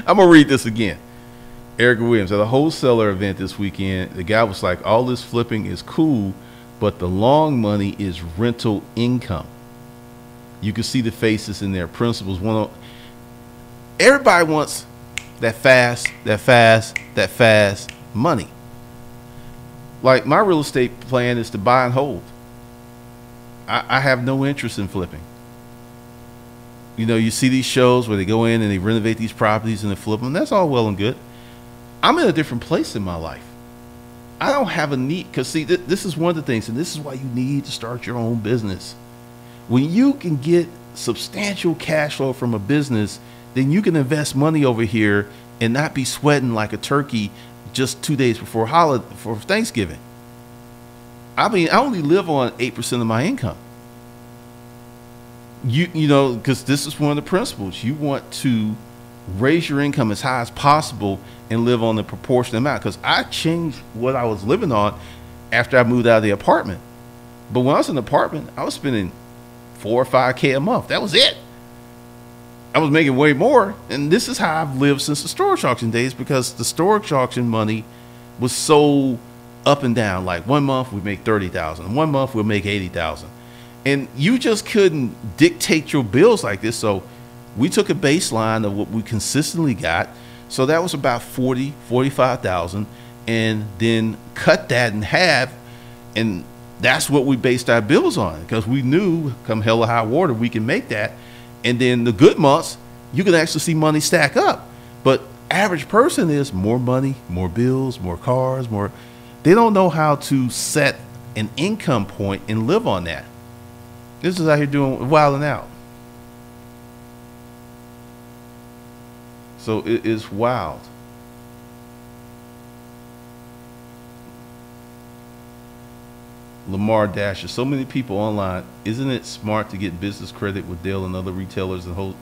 I'm going to read this again. Eric Williams, at a wholesaler event this weekend, the guy was like, all this flipping is cool, but the long money is rental income. You can see the faces in their principles 101. Everybody wants that fast money. Like, my real estate plan is to buy and hold. I have no interest in flipping. You know, you see these shows where they go in and they renovate these properties and they flip them. That's all well and good. I'm in a different place in my life. I don't have a need, because see, this is one of the things, and this is why you need to start your own business. When you can get substantial cash flow from a business, then you can invest money over here and not be sweating like a turkey just 2 days before Thanksgiving. I mean, I only live on 8% of my income. You know, because this is one of the principles. You want to raise your income as high as possible and live on the proportionate amount. Because I changed what I was living on after I moved out of the apartment. But when I was in the apartment, I was spending $4 or $5K a month. That was it. I was making way more, and this is how I've lived since the storage auction days, because the storage auction money was so up and down. Like 1 month we make 30,000, 1 month we'll make 80,000, and you just couldn't dictate your bills like this. So We took a baseline of what we consistently got. So that was about 45,000, and then cut that in half. And that's what we based our bills on, because we knew come hell or high water, we can make that. And then the good months, you can actually see money stack up. But average person is more money, more bills, more cars, more. They don't know how to set an income point and live on that. This is out here doing wilding out. So it is wild. Lamar Dasher, so many people online. Isn't it smart to get business credit with Dale and other retailers and hold?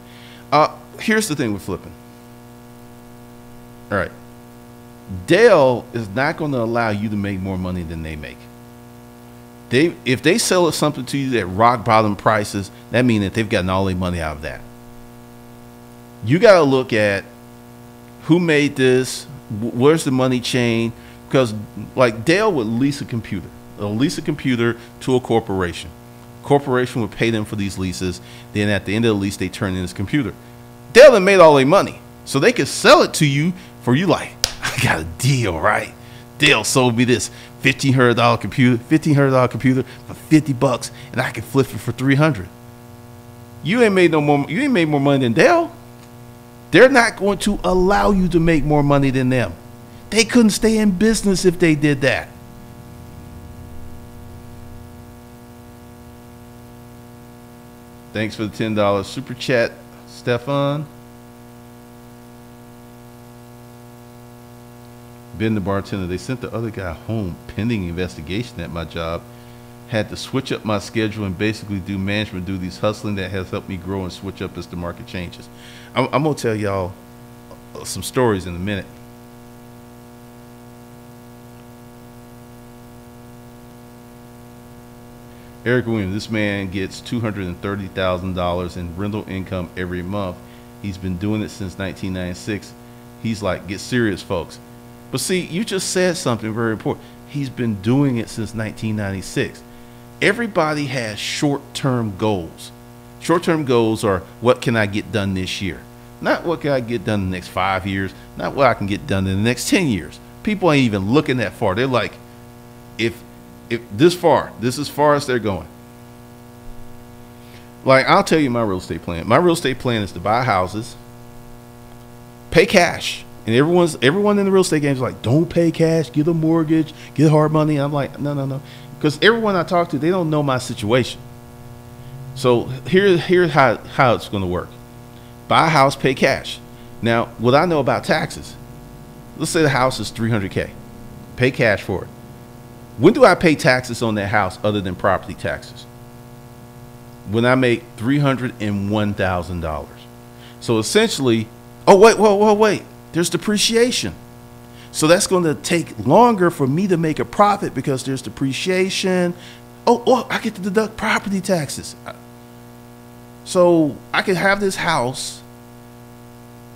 Here's the thing with flipping. All right. Dale is not going to allow you to make more money than they make. If they sell something to you at rock bottom prices, that means that they've gotten all their money out of that. You got to look at who made this, where's the money chain, because like Dale would lease a computer to a corporation. Corporation would pay them for these leases. Then at the end of the lease, they turn in this computer. Dale had made all their money, so they could sell it to you for you like, I got a deal, right? Dale sold me this $1,500 computer for $50, and I can flip it for $300. You ain't made more money than Dale. They're not going to allow you to make more money than them. They couldn't stay in business if they did that. Thanks for the $10 super chat, Stefan. Ben the bartender, they sent the other guy home pending investigation at my job. Had to switch up my schedule and basically do management duties. Hustling that has helped me grow and switch up as the market changes. I'm going to tell y'all some stories in a minute. Eric Williams, this man gets $230,000 in rental income every month. He's been doing it since 1996. He's like, get serious, folks. But see, you just said something very important. He's been doing it since 1996. Everybody has short-term goals. Short-term goals are, what can I get done this year? Not what can I get done in the next 5 years, not what I can get done in the next 10 years. People ain't even looking that far. They're like, if this far, this is as far as they're going. Like, I'll tell you my real estate plan. My real estate plan is to buy houses, pay cash. And everyone in the real estate game is like, don't pay cash, get a mortgage, get hard money. I'm like, no. Because everyone I talk to, they don't know my situation. So here's how it's going to work. Buy a house, pay cash. Now, what I know about taxes, let's say the house is $300K. Pay cash for it. When do I pay taxes on that house other than property taxes? When I make $301,000. So essentially, wait. There's depreciation. So that's going to take longer for me to make a profit because there's depreciation. I get to deduct property taxes. So I can have this house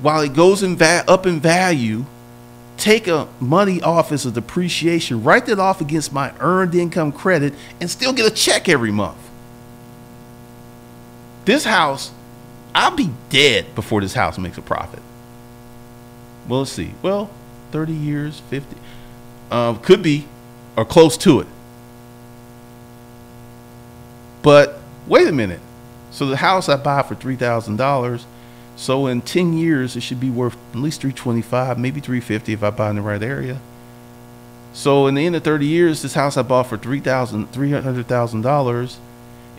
while it goes up in value, take money off as a depreciation, write that off against my earned income credit, and still get a check every month. This house, I'll be dead before this house makes a profit. Well, let's see. Well, 30 years, 50. Could be, or close to it. But wait a minute. So the house I buy for $3,000, so in 10 years, it should be worth at least $325, maybe $350 if I buy in the right area. So in the end of 30 years, this house I bought for $300,000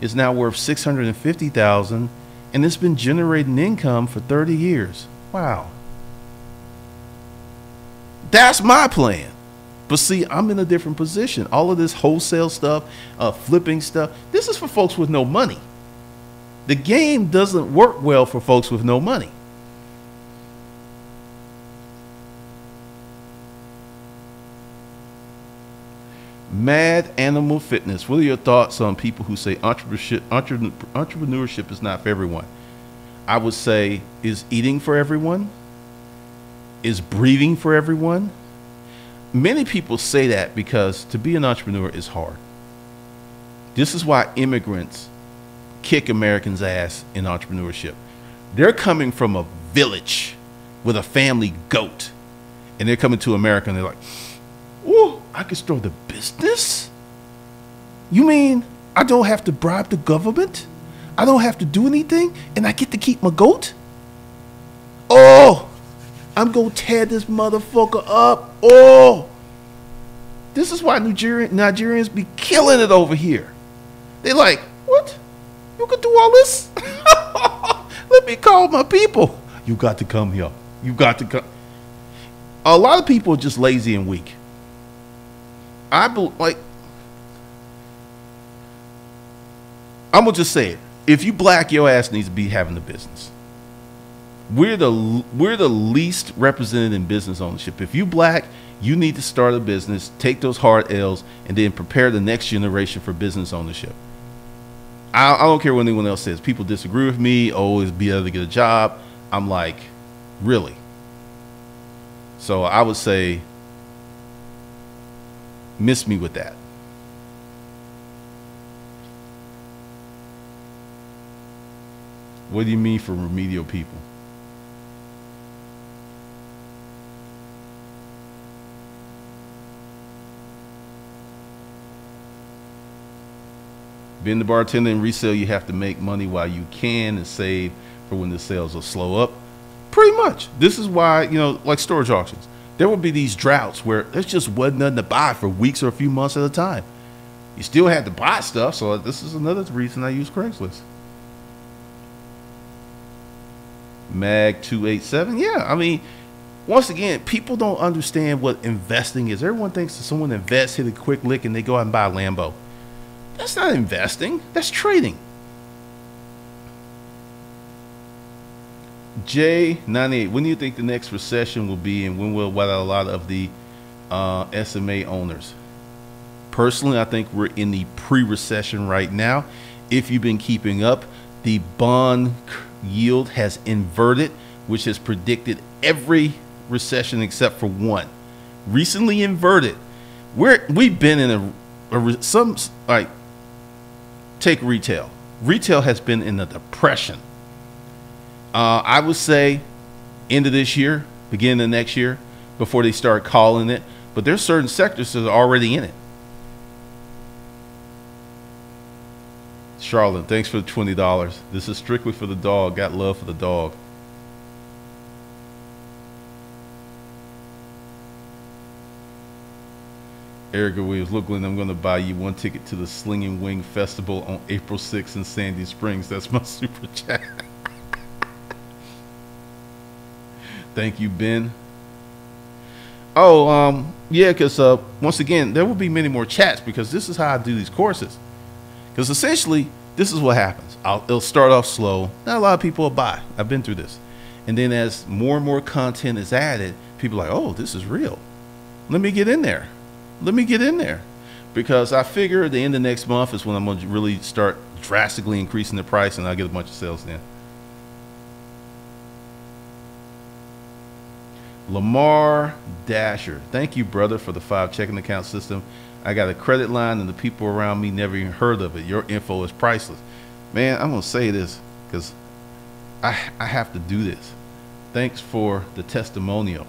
is now worth $650,000, and it's been generating income for 30 years. Wow. That's my plan. But see, I'm in a different position. All of this wholesale stuff, flipping stuff, this is for folks with no money. The game doesn't work well for folks with no money. Mad Animal Fitness. What are your thoughts on people who say entrepreneurship is not for everyone? I would say, is eating for everyone? Is breathing for everyone? Many people say that because to be an entrepreneur is hard. This is why immigrants kick Americans' ass in entrepreneurship. They're coming from a village with a family goat, and they're coming to America, and they're like, "Oh, I can start a business? You mean I don't have to bribe the government? I don't have to do anything, and I get to keep my goat? Oh, I'm gonna tear this motherfucker up. Oh, this is why Nigerians be killing it over here. They like, what? You can do all this? Let me call my people. You got to come here. You got to come." A lot of people are just lazy and weak. I'm gonna just say it. If you black, your ass needs to be having the business. We're the least represented in business ownership. If you black, you need to start a business, take those hard L's, and then prepare the next generation for business ownership. I don't care what anyone else says. People disagree with me. Always be able to get a job. I'm like, really? So I would say, miss me with that. What do you mean for remedial people? Being the bartender and resale, you have to make money while you can and save for when the sales will slow up. Pretty much. This is why, like storage auctions, there will be these droughts where there's just wasn't nothing to buy for weeks or a few months at a time. You still had to buy stuff, so this is another reason I use Craigslist. Mag 287. Yeah, I mean, once again, people don't understand what investing is. Everyone thinks that someone invests, hit a quick lick, and they go out and buy a Lambo. That's not investing. That's trading. J98. When do you think the next recession will be, and when will wipe out a lot of the SMA owners? Personally, I think we're in the pre-recession right now. If you've been keeping up, the bond yield has inverted, which has predicted every recession except for one. Recently inverted. We've been in take retail. Retail has been in a depression. I would say end of this year, beginning of next year, before they start calling it. But there's certain sectors that are already in it. Charlotte, thanks for the $20. This is strictly for the dog. Got love for the dog. Erica Williams, look, Glenn, I'm going to buy you one ticket to the Slinging Wing Festival on April 6th in Sandy Springs. That's my super chat. Thank you, Ben. Oh, yeah, because once again, there will be many more chats because this is how I do these courses. Because essentially, this is what happens. It'll start off slow. Not a lot of people will buy. I've been through this. And then as more and more content is added, people are like, oh, this is real. Let me get in there. Let me get in there. Because I figure the end of next month is when I'm going to really start drastically increasing the price, and I'll get a bunch of sales then. Lamar Dasher, thank you, brother, for the 5 checking account system. I got a credit line, and the people around me never even heard of it. Your info is priceless. Man, I'm going to say this because I have to do this. Thanks for the testimonial,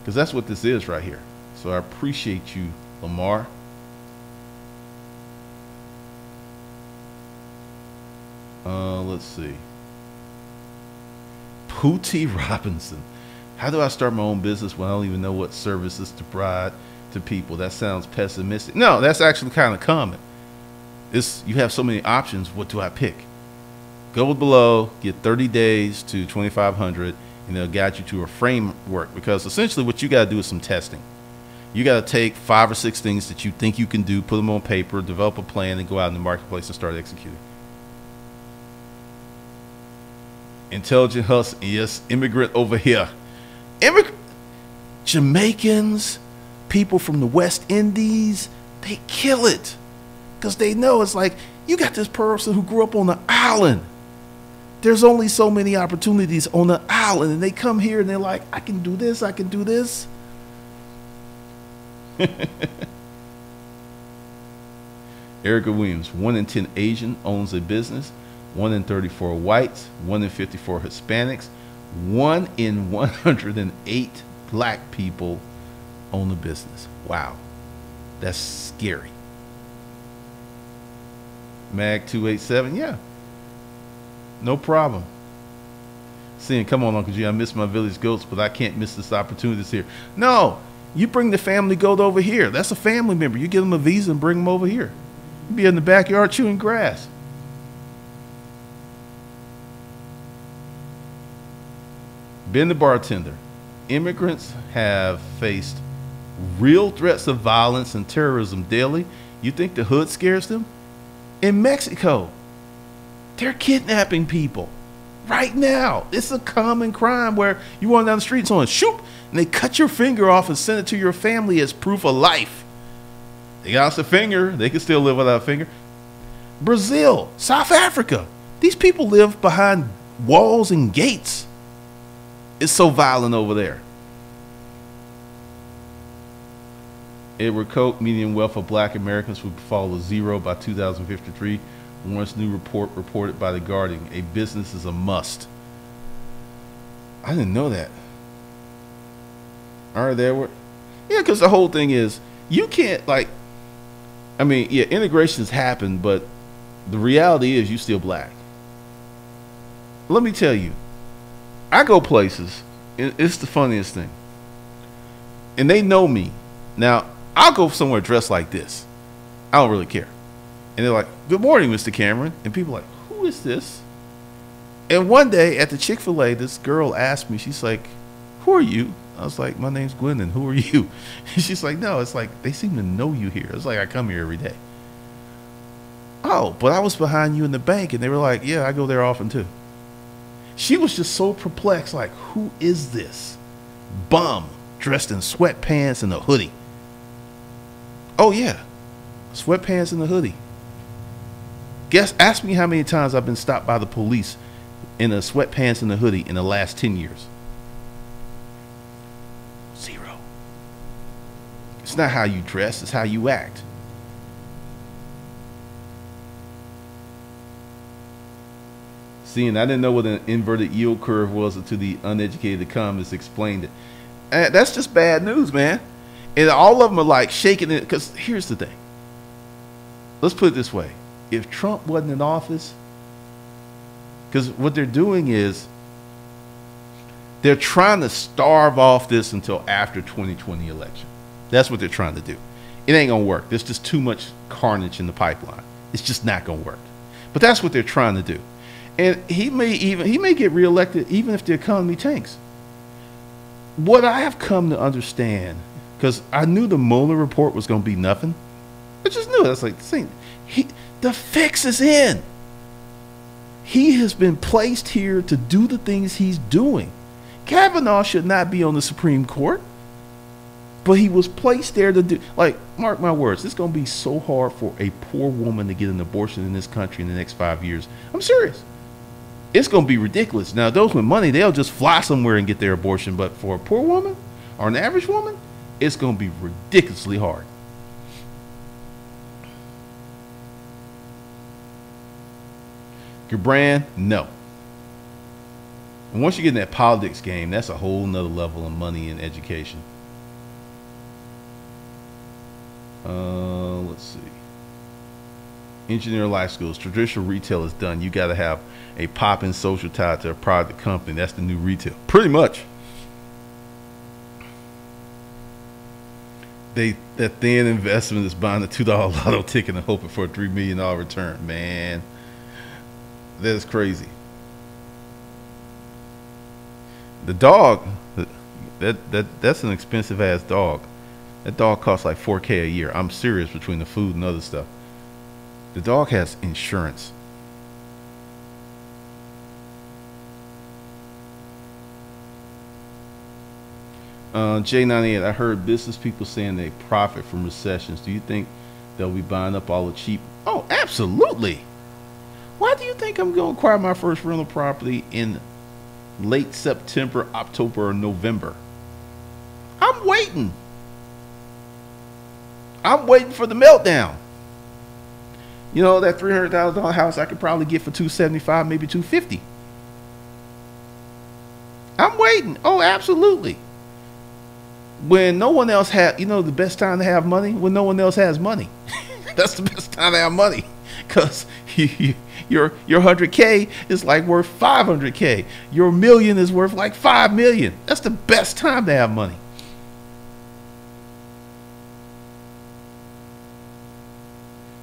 because that's what this is right here. So I appreciate you, Lamar. Let's see. Pootie Robinson. How do I start my own business when I don't even know what services to provide to people? That sounds pessimistic. No, that's actually kind of common. You have so many options. What do I pick? Go below, get 30 days to 2,500, and they'll guide you to a framework, because essentially what you got to do is some testing. You got to take 5 or 6 things that you think you can do, put them on paper, develop a plan, and go out in the marketplace and start executing. Intelligent hustle. Yes, immigrant over here. Jamaicans, people from the West Indies, they kill it because they know it's like, you got this person who grew up on the island. There's only so many opportunities on the island, and they come here and they're like, I can do this, I can do this. Erica Williams, 1 in 10 Asian owns a business. 1 in 34 whites, 1 in 54 Hispanics, 1 in 108 black people own a business. Wow, that's scary. Mag 287, yeah, no problem. Saying, come on, Uncle G, I miss my village goats, but I can't miss this opportunity here. No, you bring the family goat over here. That's a family member. You give them a visa and bring them over here. You be in the backyard chewing grass. Been the bartender. Immigrants have faced real threats of violence and terrorism daily. You think the hood scares them? In Mexico, they're kidnapping people. Right now, it's a common crime where you walk down the street and someone shoot, and they cut your finger off and send it to your family as proof of life. They got us a finger, they can still live without a finger. Brazil, South Africa, these people live behind walls and gates. It's so violent over there. Edward Koch, median wealth of black Americans would fall to zero by 2053. Once new report reported by The Guardian. A business is a must. I didn't know that. All right, Edward. Yeah, because the whole thing is, you can't, like, I mean, yeah, integrations happen, but the reality is you still black. Let me tell you, I go places, and it's the funniest thing. And they know me. Now, I'll go somewhere dressed like this. I don't really care. And they're like, good morning, Mr. Cameron. And people are like, who is this? And one day at the Chick-fil-A, this girl asked me, she's like, who are you? I was like, my name's Gwendolyn. Who are you? And she's like, no, it's like, they seem to know you here. It's like, I come here every day. Oh, but I was behind you in the bank. And they were like, yeah, I go there often too. She was just so perplexed, like, who is this bum dressed in sweatpants and a hoodie? Oh, yeah, sweatpants and a hoodie. Ask me how many times I've been stopped by the police in a sweatpants and a hoodie in the last 10 years. 0. It's not how you dress, it's how you act. See, and I didn't know what an inverted yield curve was until the uneducated economist explained it. And that's just bad news, man. And all of them are like shaking it, because here's the thing. Let's put it this way. If Trump wasn't in office, because what they're doing is they're trying to starve off this until after 2020 election. That's what they're trying to do. It ain't going to work. There's just too much carnage in the pipeline. It's just not going to work. But that's what they're trying to do. And he may get reelected even if the economy tanks. What I have come to understand, because I knew the Mueller report was going to be nothing. I just knew it. I was like, the fix is in. He has been placed here to do the things he's doing. Kavanaugh should not be on the Supreme Court, but he was placed there to do, like, mark my words, it's going to be so hard for a poor woman to get an abortion in this country in the next 5 years. I'm serious. It's going to be ridiculous. Now, those with money, they'll just fly somewhere and get their abortion, but for a poor woman or an average woman, it's going to be ridiculously hard. Your brand, no. And once you get in that politics game, that's a whole nother level of money and education. Let's see. Engineer life skills. Traditional retail is done. You got to have a popping social tie to a product company. That's the new retail. Pretty much. That thin investment is buying a $2 lotto ticket and hoping for a $3 million return. Man. That's crazy. The dog, that's an expensive ass dog. That dog costs like $4,000 a year. I'm serious, between the food and other stuff. The dog has insurance. J98, I heard business people saying they profit from recessions. Do you think they'll be buying up all the cheap? Oh, absolutely. Why do you think I'm going to acquire my first rental property in late September, October, or November? I'm waiting. I'm waiting for the meltdown. You know, that $300,000 house I could probably get for 275, maybe 250. I'm waiting. Oh, absolutely. When no one else had, you know, the best time to have money when no one else has money. That's the best time to have money, because your 100K is like worth 500K. Your million is worth like 5 million. That's the best time to have money.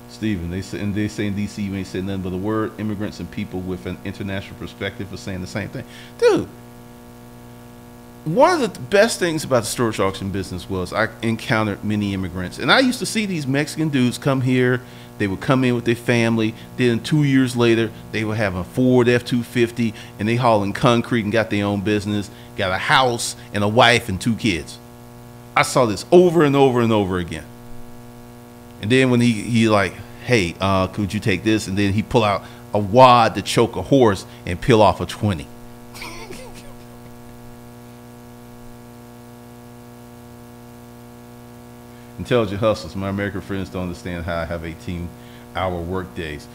Stephen, they say in DC you ain't said nothing but the word. Immigrants and people with an international perspective are saying the same thing, dude. One of the best things about the storage auction business was I encountered many immigrants, and I used to see these Mexican dudes come here. They would come in with their family. Then 2 years later, they would have a Ford F-250, and they hauling concrete and got their own business, got a house and a wife and 2 kids. I saw this over and over and over again. And then when he like, hey, could you take this? And then he pull out a wad to choke a horse and peel off a 20. Intelligent hustlers. My American friends don't understand how I have 18-hour work days.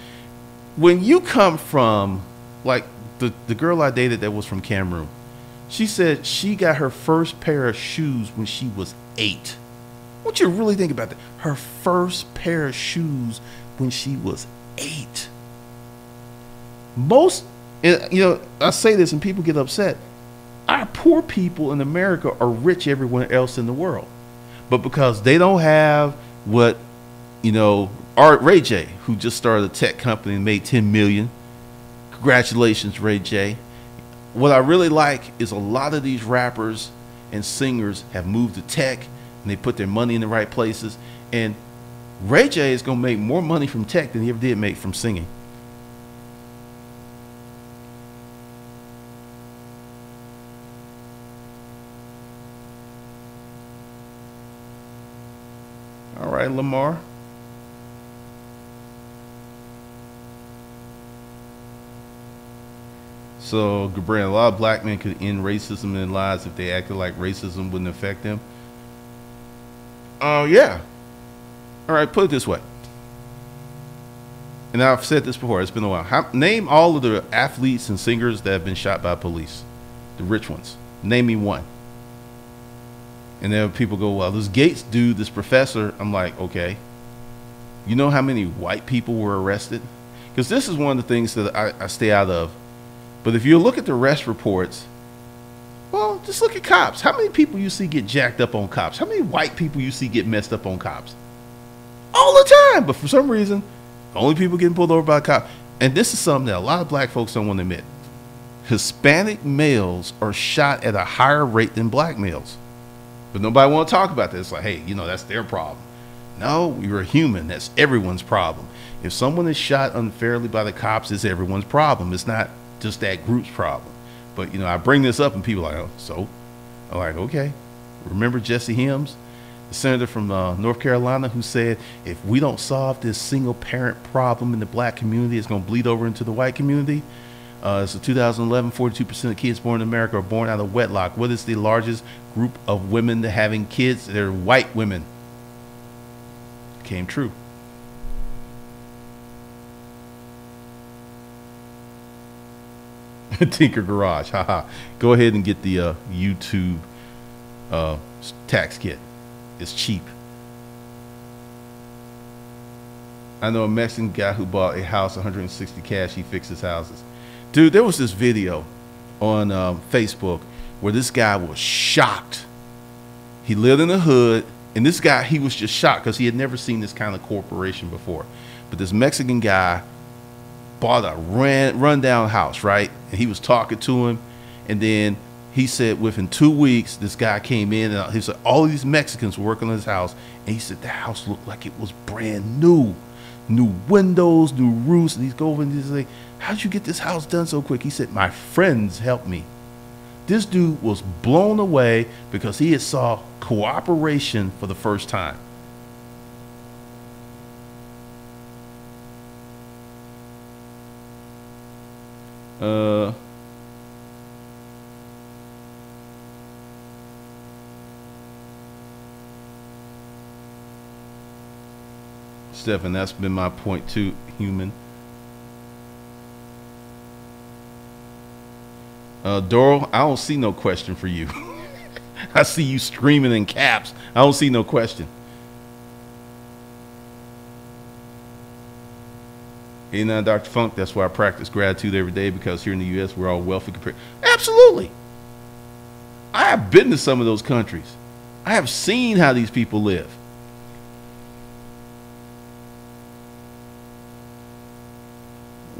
When you come from, like the girl I dated that was from Cameroon, she said she got her first pair of shoes when she was 8. I want you to really think about that. Her first pair of shoes when she was 8. Most, you know, I say this and people get upset. Our poor people in America are rich everywhere else in the world. But because they don't have what, you know, Ray J, who just started a tech company and made 10 million. Congratulations, Ray J. What I really like is a lot of these rappers and singers have moved to tech, and they put their money in the right places. And Ray J is going to make more money from tech than he ever did make from singing. All right, Lamar. So, Gabriel, a lot of black men could end racism in their lives if they acted like racism wouldn't affect them. Oh, yeah. All right, put it this way. And I've said this before. It's been a while. Name all of the athletes and singers that have been shot by police. The rich ones. Name me one. And then people go, well, this Gates dude, this professor. I'm like, okay. You know how many white people were arrested? Because this is one of the things that I stay out of. But if you look at the arrest reports, well, just look at cops. How many people you see get jacked up on cops? How many white people you see get messed up on cops? All the time. But for some reason, only people getting pulled over by a cop. And this is something that a lot of black folks don't want to admit. Hispanic males are shot at a higher rate than black males. But nobody want to talk about this. It's like, hey, you know, that's their problem. No, you're a human. That's everyone's problem. If someone is shot unfairly by the cops, it's everyone's problem. It's not just that group's problem. But, you know, I bring this up and people are like, oh, so? I'm like, okay. Remember Jesse Helms, the senator from North Carolina, who said, if we don't solve this single parent problem in the black community, it's going to bleed over into the white community. So 2011, 42% of kids born in America are born out of wedlock. What is the largest group of women that having kids? They're white women. Came true. Tinker Garage, haha. Go ahead and get the YouTube tax kit. It's cheap. I know a Mexican guy who bought a house, 160 cash. He fixes houses. Dude, there was this video on Facebook where this guy was shocked. He lived in the hood, and this guy, he was just shocked because he had never seen this kind of corporation before. But this Mexican guy bought a rundown house, right? And he was talking to him, and then he said within 2 weeks, this guy came in, and he said all these Mexicans were working on his house, and he said the house looked like it was brand new. New windows, new roofs, and he's going and he's like, how'd you get this house done so quick? He said, my friends helped me. This dude was blown away because he had saw cooperation for the first time. Stephen, that's been my point too, human. Doral, I don't see no question for you. I see you screaming in caps. I don't see no question. And Dr. Funk, that's why I practice gratitude every day, because here in the U.S. we're all wealthy compared. Absolutely. I have been to some of those countries. I have seen how these people live.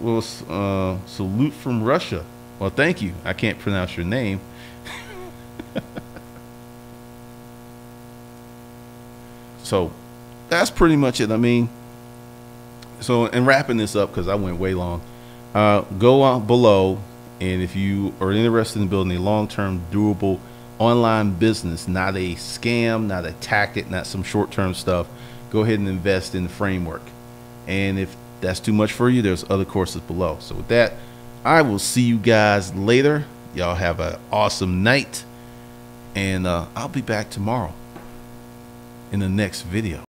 Well, salute from Russia. Well, thank you. I can't pronounce your name. So that's pretty much it. I mean, so in wrapping this up, because I went way long, go out below, and if you are interested in building a long-term, durable online business, not a scam, not a tactic, not some short-term stuff, go ahead and invest in the framework. And if that's too much for you, there's other courses below. So with that, I will see you guys later. Y'all have an awesome night, and I'll be back tomorrow in the next video.